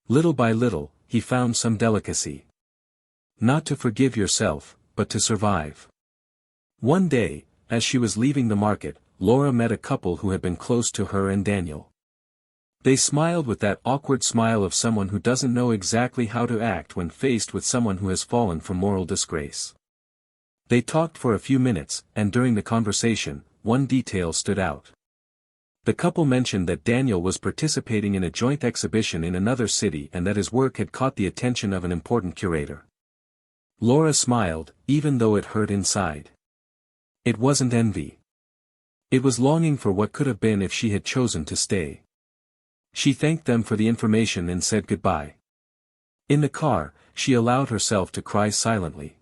Little by little, he found some delicacy. Not to forgive yourself, but to survive. One day, as she was leaving the market, Laura met a couple who had been close to her and Daniel. They smiled with that awkward smile of someone who doesn't know exactly how to act when faced with someone who has fallen from moral disgrace. They talked for a few minutes, and during the conversation, one detail stood out. The couple mentioned that Daniel was participating in a joint exhibition in another city and that his work had caught the attention of an important curator. Laura smiled, even though it hurt inside. It wasn't envy. It was longing for what could have been if she had chosen to stay. She thanked them for the information and said goodbye. In the car, she allowed herself to cry silently.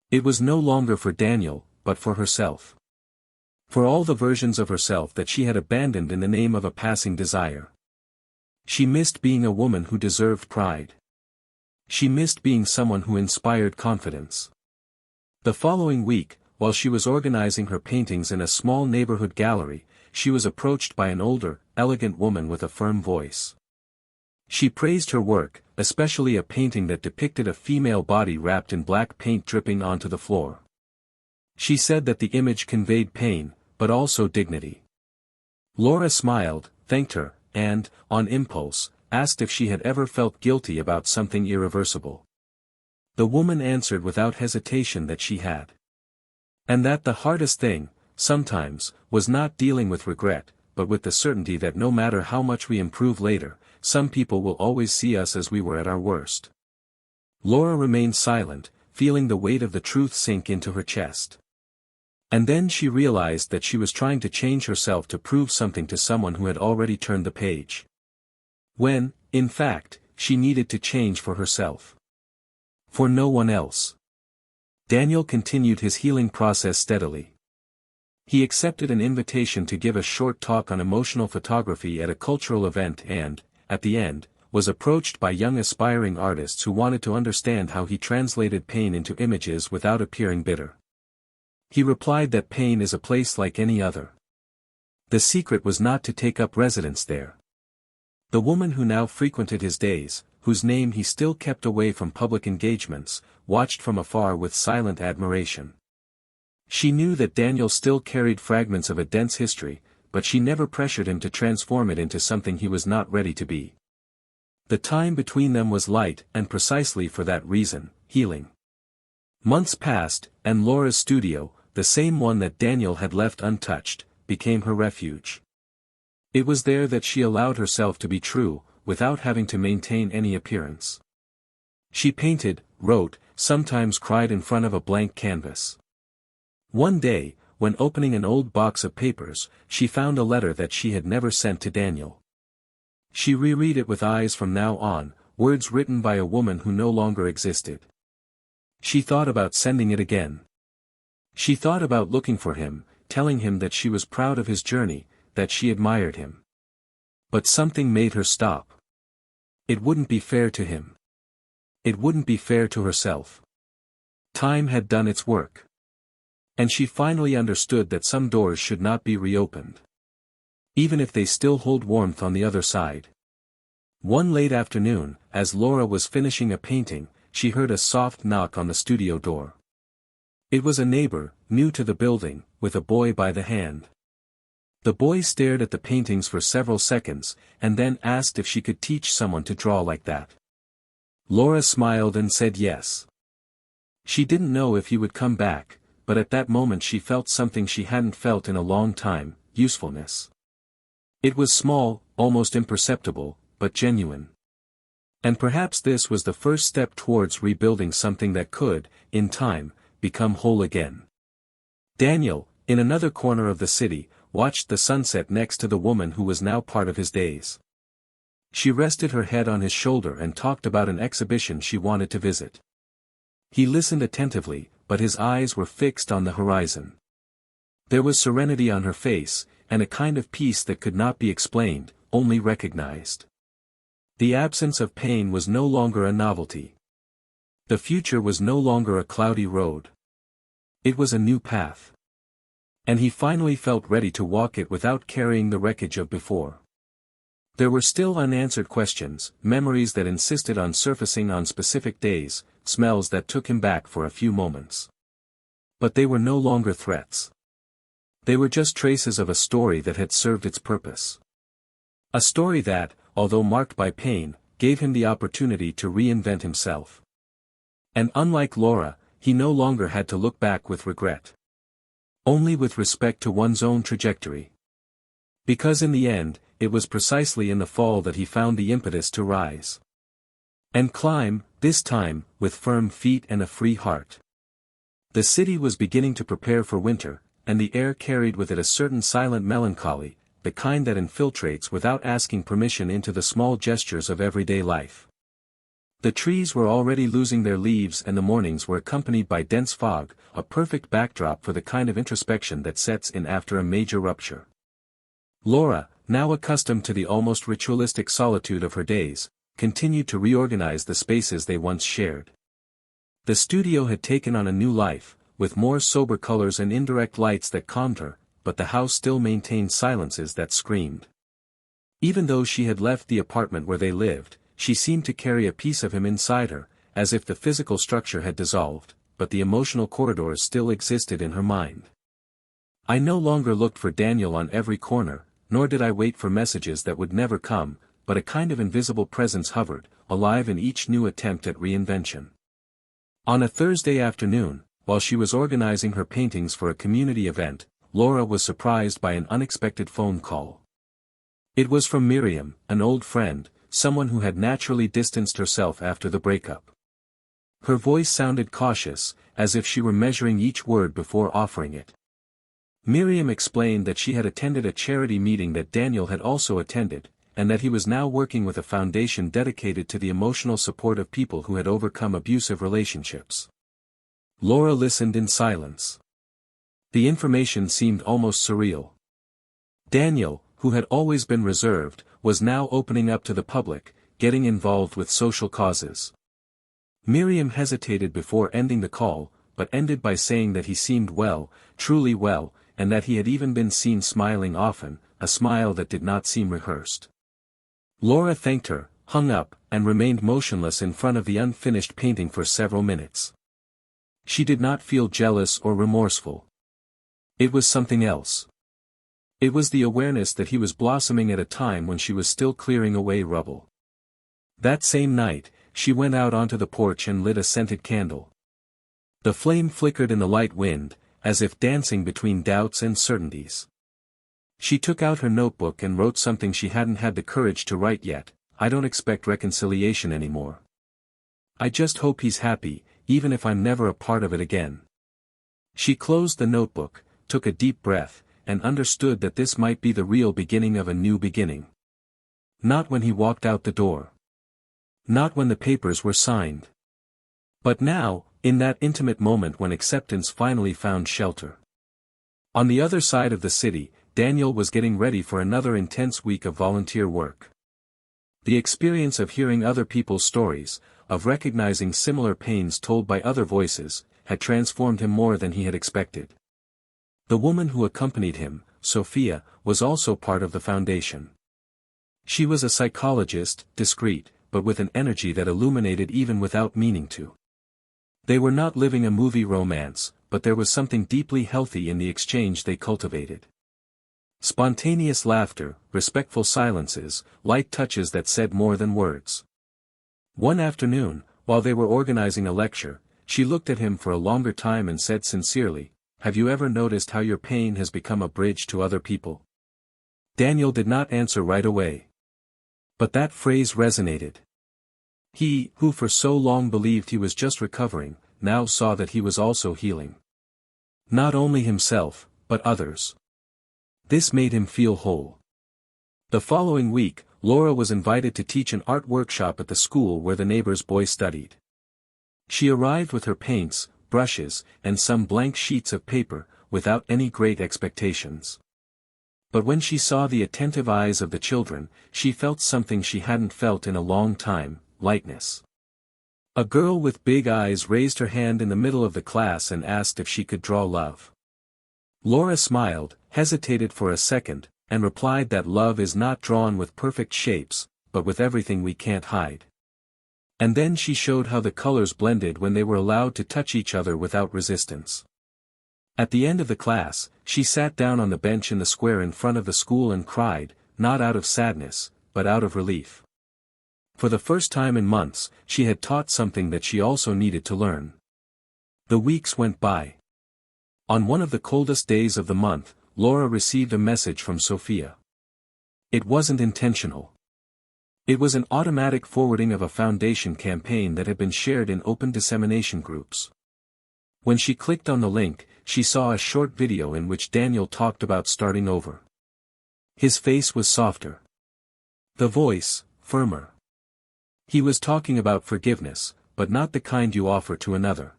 It was no longer for Daniel, but for herself. For all the versions of herself that she had abandoned in the name of a passing desire. She missed being a woman who deserved pride. She missed being someone who inspired confidence. The following week, while she was organizing her paintings in a small neighborhood gallery, she was approached by an older, elegant woman with a firm voice. She praised her work, especially a painting that depicted a female body wrapped in black paint dripping onto the floor. She said that the image conveyed pain, but also dignity. Laura smiled, thanked her, and, on impulse, asked if she had ever felt guilty about something irreversible. The woman answered without hesitation that she had. And that the hardest thing, sometimes, was not dealing with regret, but with the certainty that no matter how much we improve later, some people will always see us as we were at our worst. Laura remained silent, feeling the weight of the truth sink into her chest. And then she realized that she was trying to change herself to prove something to someone who had already turned the page. When, in fact, she needed to change for herself. For no one else. Daniel continued his healing process steadily. He accepted an invitation to give a short talk on emotional photography at a cultural event and, at the end, was approached by young aspiring artists who wanted to understand how he translated pain into images without appearing bitter. He replied that pain is a place like any other. The secret was not to take up residence there. The woman who now frequented his days, whose name he still kept away from public engagements, watched from afar with silent admiration. She knew that Daniel still carried fragments of a dense history, but she never pressured him to transform it into something he was not ready to be. The time between them was light and precisely for that reason, healing. Months passed, and Laura's studio, the same one that Daniel had left untouched, became her refuge. It was there that she allowed herself to be true, without having to maintain any appearance. She painted, wrote, sometimes cried in front of a blank canvas. One day, when opening an old box of papers, she found a letter that she had never sent to Daniel. She reread it with eyes from now on, words written by a woman who no longer existed. She thought about sending it again. She thought about looking for him, telling him that she was proud of his journey, that she admired him. But something made her stop. It wouldn't be fair to him. It wouldn't be fair to herself. Time had done its work. And she finally understood that some doors should not be reopened. Even if they still hold warmth on the other side. One late afternoon, as Laura was finishing a painting, she heard a soft knock on the studio door. It was a neighbor, new to the building, with a boy by the hand. The boy stared at the paintings for several seconds, and then asked if she could teach someone to draw like that. Laura smiled and said yes. She didn't know if he would come back, but at that moment she felt something she hadn't felt in a long time, usefulness. It was small, almost imperceptible, but genuine. And perhaps this was the first step towards rebuilding something that could, in time, become whole again. Daniel, in another corner of the city, watched the sunset next to the woman who was now part of his days. She rested her head on his shoulder and talked about an exhibition she wanted to visit. He listened attentively, but his eyes were fixed on the horizon. There was serenity on her face, and a kind of peace that could not be explained, only recognized. The absence of pain was no longer a novelty. The future was no longer a cloudy road. It was a new path. And he finally felt ready to walk it without carrying the wreckage of before. There were still unanswered questions, memories that insisted on surfacing on specific days, smells that took him back for a few moments. But they were no longer threats. They were just traces of a story that had served its purpose. A story that, although marked by pain, gave him the opportunity to reinvent himself. And unlike Laura, he no longer had to look back with regret. Only with respect to one's own trajectory. Because in the end, it was precisely in the fall that he found the impetus to rise. And climb, this time, with firm feet and a free heart. The city was beginning to prepare for winter, and the air carried with it a certain silent melancholy, the kind that infiltrates without asking permission into the small gestures of everyday life. The trees were already losing their leaves and the mornings were accompanied by dense fog, a perfect backdrop for the kind of introspection that sets in after a major rupture. Laura, now accustomed to the almost ritualistic solitude of her days, continued to reorganize the spaces they once shared. The studio had taken on a new life, with more sober colors and indirect lights that calmed her, but the house still maintained silences that screamed. Even though she had left the apartment where they lived, she seemed to carry a piece of him inside her, as if the physical structure had dissolved, but the emotional corridors still existed in her mind. I no longer looked for Daniel on every corner, nor did I wait for messages that would never come, but a kind of invisible presence hovered, alive in each new attempt at reinvention. On a Thursday afternoon, while she was organizing her paintings for a community event, Laura was surprised by an unexpected phone call. It was from Miriam, an old friend, someone who had naturally distanced herself after the breakup. Her voice sounded cautious, as if she were measuring each word before offering it. Miriam explained that she had attended a charity meeting that Daniel had also attended, and that he was now working with a foundation dedicated to the emotional support of people who had overcome abusive relationships. Laura listened in silence. The information seemed almost surreal. Daniel, who had always been reserved, was now opening up to the public, getting involved with social causes. Miriam hesitated before ending the call, but ended by saying that he seemed well, truly well, and that he had even been seen smiling often, a smile that did not seem rehearsed. Laura thanked her, hung up, and remained motionless in front of the unfinished painting for several minutes. She did not feel jealous or remorseful. It was something else. It was the awareness that he was blossoming at a time when she was still clearing away rubble. That same night, she went out onto the porch and lit a scented candle. The flame flickered in the light wind, as if dancing between doubts and certainties. She took out her notebook and wrote something she hadn't had the courage to write yet: I don't expect reconciliation anymore. I just hope he's happy, even if I'm never a part of it again. She closed the notebook, took a deep breath, and understood that this might be the real beginning of a new beginning. Not when he walked out the door. Not when the papers were signed. But now, in that intimate moment when acceptance finally found shelter. On the other side of the city, Daniel was getting ready for another intense week of volunteer work. The experience of hearing other people's stories, of recognizing similar pains told by other voices, had transformed him more than he had expected. The woman who accompanied him, Sophia, was also part of the foundation. She was a psychologist, discreet, but with an energy that illuminated even without meaning to. They were not living a movie romance, but there was something deeply healthy in the exchange they cultivated. Spontaneous laughter, respectful silences, light touches that said more than words. One afternoon, while they were organizing a lecture, she looked at him for a longer time and said sincerely, "Have you ever noticed how your pain has become a bridge to other people?" Daniel did not answer right away. But that phrase resonated. He, who for so long believed he was just recovering, now saw that he was also healing. Not only himself, but others. This made him feel whole. The following week, Laura was invited to teach an art workshop at the school where the neighbor's boy studied. She arrived with her paints, brushes, and some blank sheets of paper, without any great expectations. But when she saw the attentive eyes of the children, she felt something she hadn't felt in a long time: lightness. A girl with big eyes raised her hand in the middle of the class and asked if she could draw love. Laura smiled, hesitated for a second, and replied that love is not drawn with perfect shapes, but with everything we can't hide. And then she showed how the colors blended when they were allowed to touch each other without resistance. At the end of the class, she sat down on the bench in the square in front of the school and cried, not out of sadness, but out of relief. For the first time in months, she had taught something that she also needed to learn. The weeks went by. On one of the coldest days of the month, Laura received a message from Sophia. It wasn't intentional. It was an automatic forwarding of a foundation campaign that had been shared in open dissemination groups. When she clicked on the link, she saw a short video in which Daniel talked about starting over. His face was softer. The voice, firmer. He was talking about forgiveness, but not the kind you offer to another.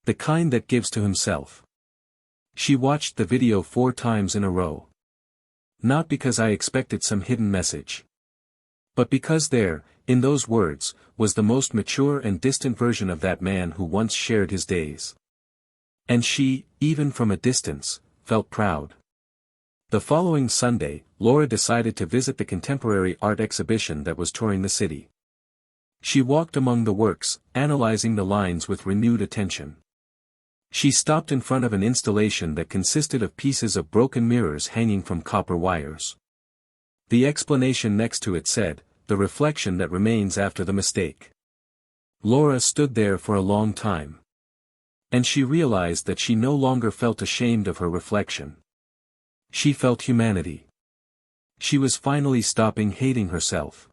The kind that gives to himself. She watched the video 4 times in a row. Not because I expected some hidden message. But because there, in those words, was the most mature and distant version of that man who once shared his days. And she, even from a distance, felt proud. The following Sunday, Laura decided to visit the contemporary art exhibition that was touring the city. She walked among the works, analyzing the lines with renewed attention. She stopped in front of an installation that consisted of pieces of broken mirrors hanging from copper wires. The explanation next to it said, "The reflection that remains after the mistake." Laura stood there for a long time. And she realized that she no longer felt ashamed of her reflection. She felt humanity. She was finally stopping hating herself.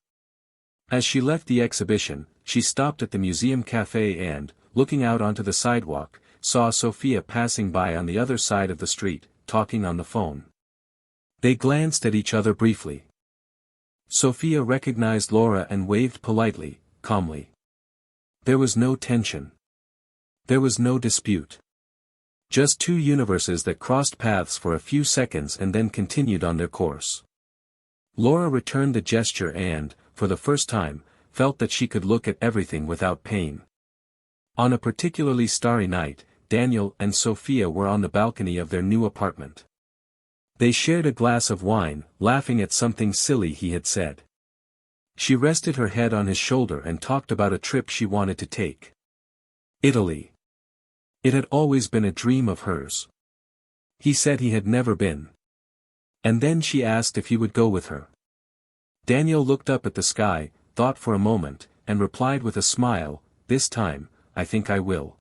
As she left the exhibition, she stopped at the museum cafe and, looking out onto the sidewalk, saw Sophia passing by on the other side of the street, talking on the phone. They glanced at each other briefly. Sophia recognized Laura and waved politely, calmly. There was no tension. There was no dispute. Just 2 universes that crossed paths for a few seconds and then continued on their course. Laura returned the gesture and, for the first time, felt that she could look at everything without pain. On a particularly starry night, Daniel and Sophia were on the balcony of their new apartment. They shared a glass of wine, laughing at something silly he had said. She rested her head on his shoulder and talked about a trip she wanted to take. Italy. It had always been a dream of hers. He said he had never been. And then she asked if he would go with her. Daniel looked up at the sky, thought for a moment, and replied with a smile, "This time, I think I will."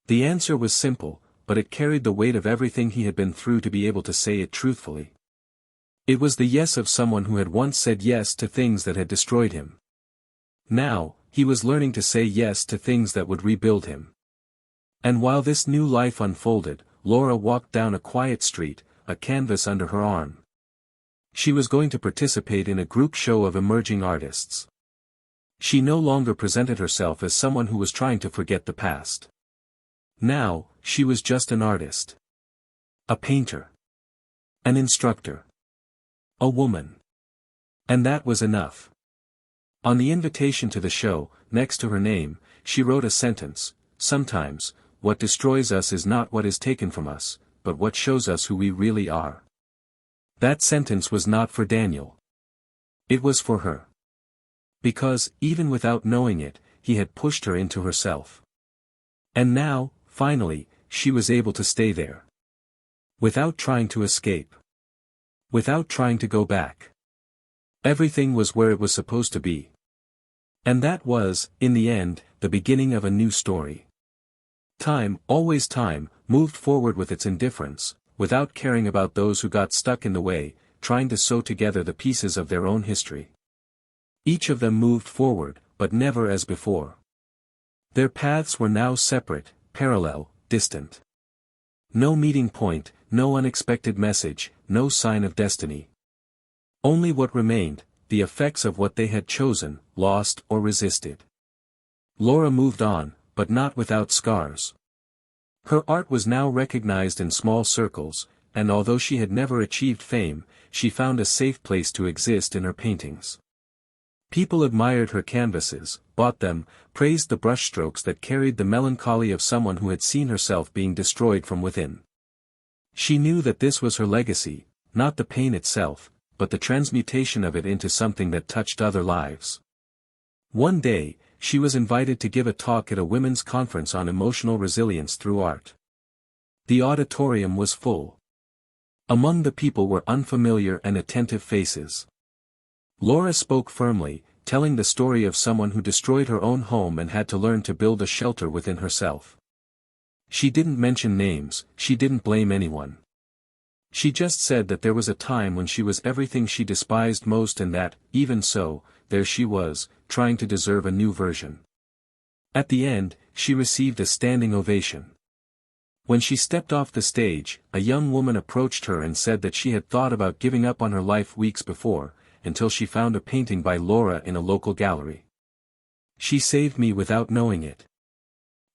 The answer was simple, but it carried the weight of everything he had been through to be able to say it truthfully. It was the yes of someone who had once said yes to things that had destroyed him. Now, he was learning to say yes to things that would rebuild him. And while this new life unfolded, Laura walked down a quiet street, a canvas under her arm. She was going to participate in a group show of emerging artists. She no longer presented herself as someone who was trying to forget the past. Now, she was just an artist. A painter. An instructor. A woman. And that was enough. On the invitation to the show, next to her name, she wrote a sentence: "Sometimes, what destroys us is not what is taken from us, but what shows us who we really are." That sentence was not for Daniel. It was for her. Because, even without knowing it, he had pushed her into herself. And now, finally, she was able to stay there. Without trying to escape. Without trying to go back. Everything was where it was supposed to be. And that was, in the end, the beginning of a new story. Time, always time, moved forward with its indifference, without caring about those who got stuck in the way, trying to sew together the pieces of their own history. Each of them moved forward, but never as before. Their paths were now separate, parallel, distant. No meeting point, no unexpected message, no sign of destiny. Only what remained, the effects of what they had chosen, lost or resisted. Laura moved on, but not without scars. Her art was now recognized in small circles, and although she had never achieved fame, she found a safe place to exist in her paintings. People admired her canvases, bought them, praised the brushstrokes that carried the melancholy of someone who had seen herself being destroyed from within. She knew that this was her legacy, not the pain itself, but the transmutation of it into something that touched other lives. One day, she was invited to give a talk at a women's conference on emotional resilience through art. The auditorium was full. Among the people were unfamiliar and attentive faces. Laura spoke firmly, telling the story of someone who destroyed her own home and had to learn to build a shelter within herself. She didn't mention names, she didn't blame anyone. She just said that there was a time when she was everything she despised most and that, even so, there she was, trying to deserve a new version. At the end, she received a standing ovation. When she stepped off the stage, a young woman approached her and said that she had thought about giving up on her life weeks before, until she found a painting by Laura in a local gallery. "She saved me without knowing it."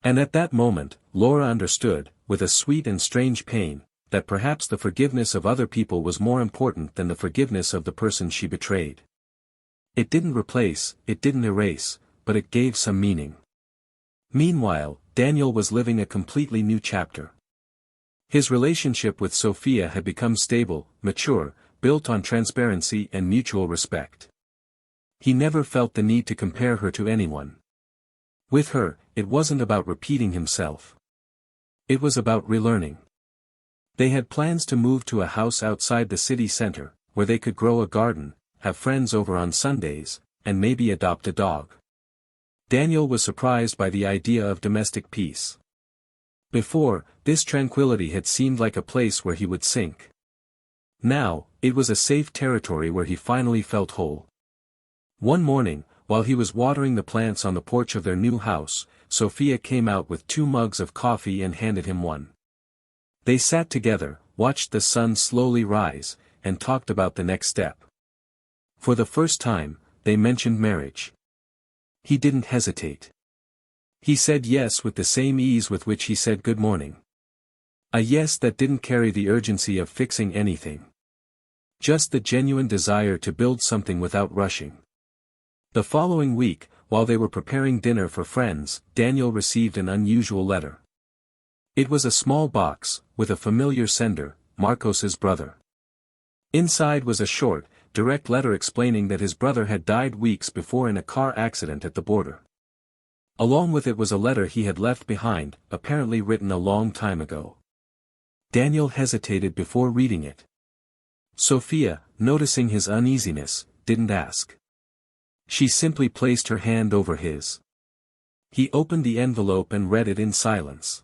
And at that moment, Laura understood, with a sweet and strange pain, that perhaps the forgiveness of other people was more important than the forgiveness of the person she betrayed. It didn't replace, it didn't erase, but it gave some meaning. Meanwhile, Daniel was living a completely new chapter. His relationship with Sophia had become stable, mature, built on transparency and mutual respect. He never felt the need to compare her to anyone. With her, it wasn't about repeating himself. It was about relearning. They had plans to move to a house outside the city center, where they could grow a garden, have friends over on Sundays, and maybe adopt a dog. Daniel was surprised by the idea of domestic peace. Before, this tranquility had seemed like a place where he would sink. Now, it was a safe territory where he finally felt whole. One morning, while he was watering the plants on the porch of their new house, Sophia came out with 2 mugs of coffee and handed him one. They sat together, watched the sun slowly rise, and talked about the next step. For the first time, they mentioned marriage. He didn't hesitate. He said yes with the same ease with which he said good morning. A yes that didn't carry the urgency of fixing anything. Just the genuine desire to build something without rushing. The following week, while they were preparing dinner for friends, Daniel received an unusual letter. It was a small box, with a familiar sender, Marcos's brother. Inside was a short, direct letter explaining that his brother had died weeks before in a car accident at the border. Along with it was a letter he had left behind, apparently written a long time ago. Daniel hesitated before reading it. Sophia, noticing his uneasiness, didn't ask. She simply placed her hand over his. He opened the envelope and read it in silence.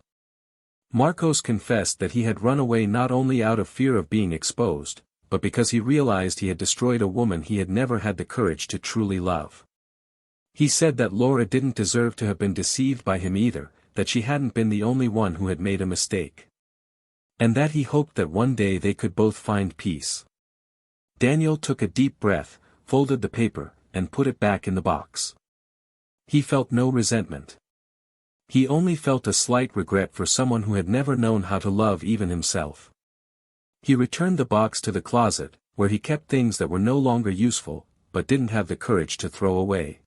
Marcos confessed that he had run away not only out of fear of being exposed, but because he realized he had destroyed a woman he had never had the courage to truly love. He said that Laura didn't deserve to have been deceived by him either, that she hadn't been the only one who had made a mistake. And that he hoped that one day they could both find peace. Daniel took a deep breath, folded the paper, and put it back in the box. He felt no resentment. He only felt a slight regret for someone who had never known how to love even himself. He returned the box to the closet, where he kept things that were no longer useful, but didn't have the courage to throw away.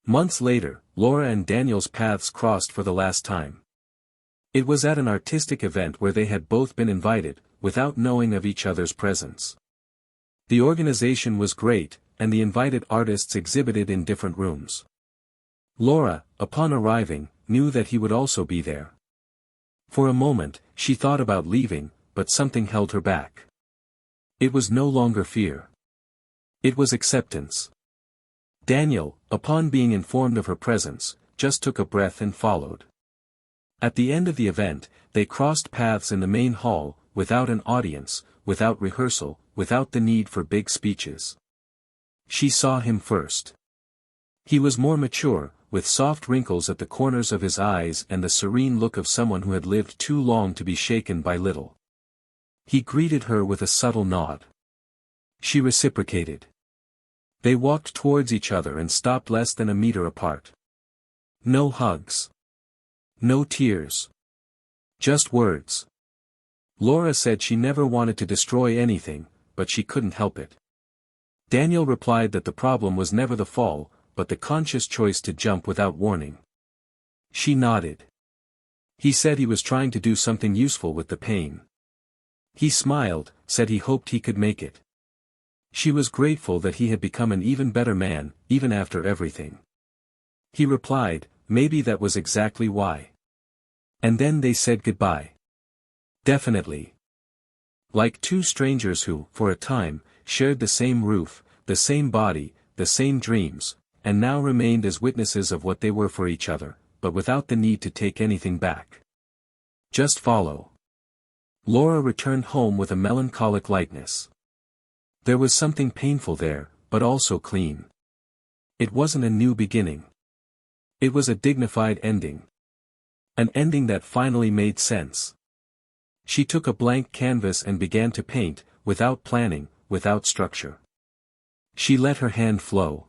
Months later, Laura and Daniel's paths crossed for the last time. It was at an artistic event where they had both been invited, without knowing of each other's presence. The organization was great, and the invited artists exhibited in different rooms. Laura, upon arriving, knew that he would also be there. For a moment, she thought about leaving, but something held her back. It was no longer fear. It was acceptance. Daniel, upon being informed of her presence, just took a breath and followed. At the end of the event, they crossed paths in the main hall, without an audience, without rehearsal, without the need for big speeches. She saw him first. He was more mature, with soft wrinkles at the corners of his eyes and the serene look of someone who had lived too long to be shaken by little. He greeted her with a subtle nod. She reciprocated. They walked towards each other and stopped less than a meter apart. No hugs. No tears. Just words. Laura said she never wanted to destroy anything, but she couldn't help it. Daniel replied that the problem was never the fall, but the conscious choice to jump without warning. She nodded. He said he was trying to do something useful with the pain. He smiled, said he hoped he could make it. She was grateful that he had become an even better man, even after everything. He replied, maybe that was exactly why. And then they said goodbye. Definitely. Like two strangers who, for a time, shared the same roof, the same body, the same dreams, and now remained as witnesses of what they were for each other, but without the need to take anything back. Just follow. Laura returned home with a melancholic lightness. There was something painful there, but also clean. It wasn't a new beginning. It was a dignified ending. An ending that finally made sense. She took a blank canvas and began to paint, without planning, without structure. She let her hand flow.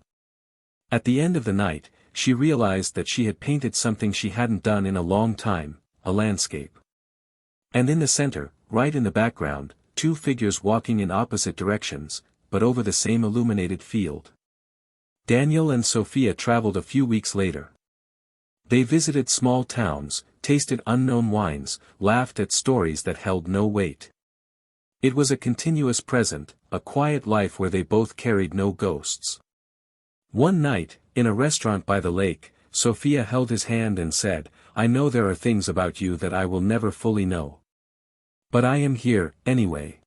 At the end of the night, she realized that she had painted something she hadn't done in a long time, a landscape. And in the center, right in the background, two figures walking in opposite directions, but over the same illuminated field. Daniel and Sophia traveled a few weeks later. They visited small towns, tasted unknown wines, laughed at stories that held no weight. It was a continuous present, a quiet life where they both carried no ghosts. One night, in a restaurant by the lake, Sophia held his hand and said, "I know there are things about you that I will never fully know. But I am here, anyway."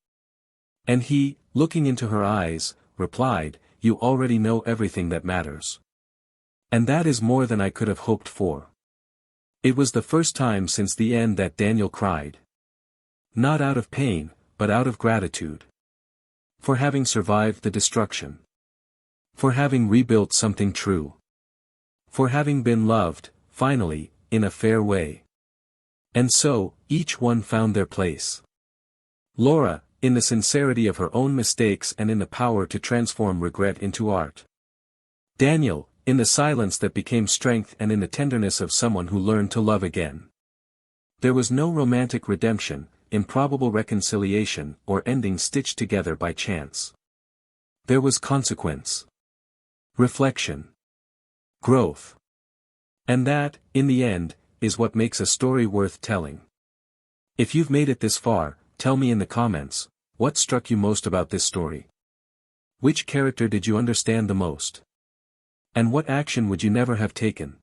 And he, looking into her eyes, replied, "You already know everything that matters. And that is more than I could have hoped for." It was the first time since the end that Daniel cried. Not out of pain, but out of gratitude. For having survived the destruction. For having rebuilt something true. For having been loved, finally, in a fair way. And so, each one found their place. Laura, in the sincerity of her own mistakes and in the power to transform regret into art. Daniel, in the silence that became strength and in the tenderness of someone who learned to love again. There was no romantic redemption, improbable reconciliation, or ending stitched together by chance. There was consequence. Reflection. Growth. And that, in the end, is what makes a story worth telling. If you've made it this far, tell me in the comments, what struck you most about this story? Which character did you understand the most? And what action would you never have taken?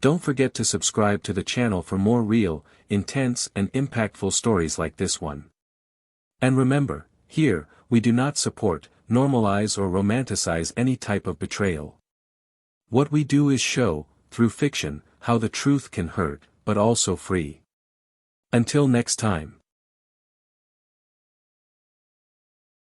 Don't forget to subscribe to the channel for more real, intense and impactful stories like this one. And remember, here, we do not support, normalize or romanticize any type of betrayal. What we do is show, through fiction, how the truth can hurt, but also free. Until next time.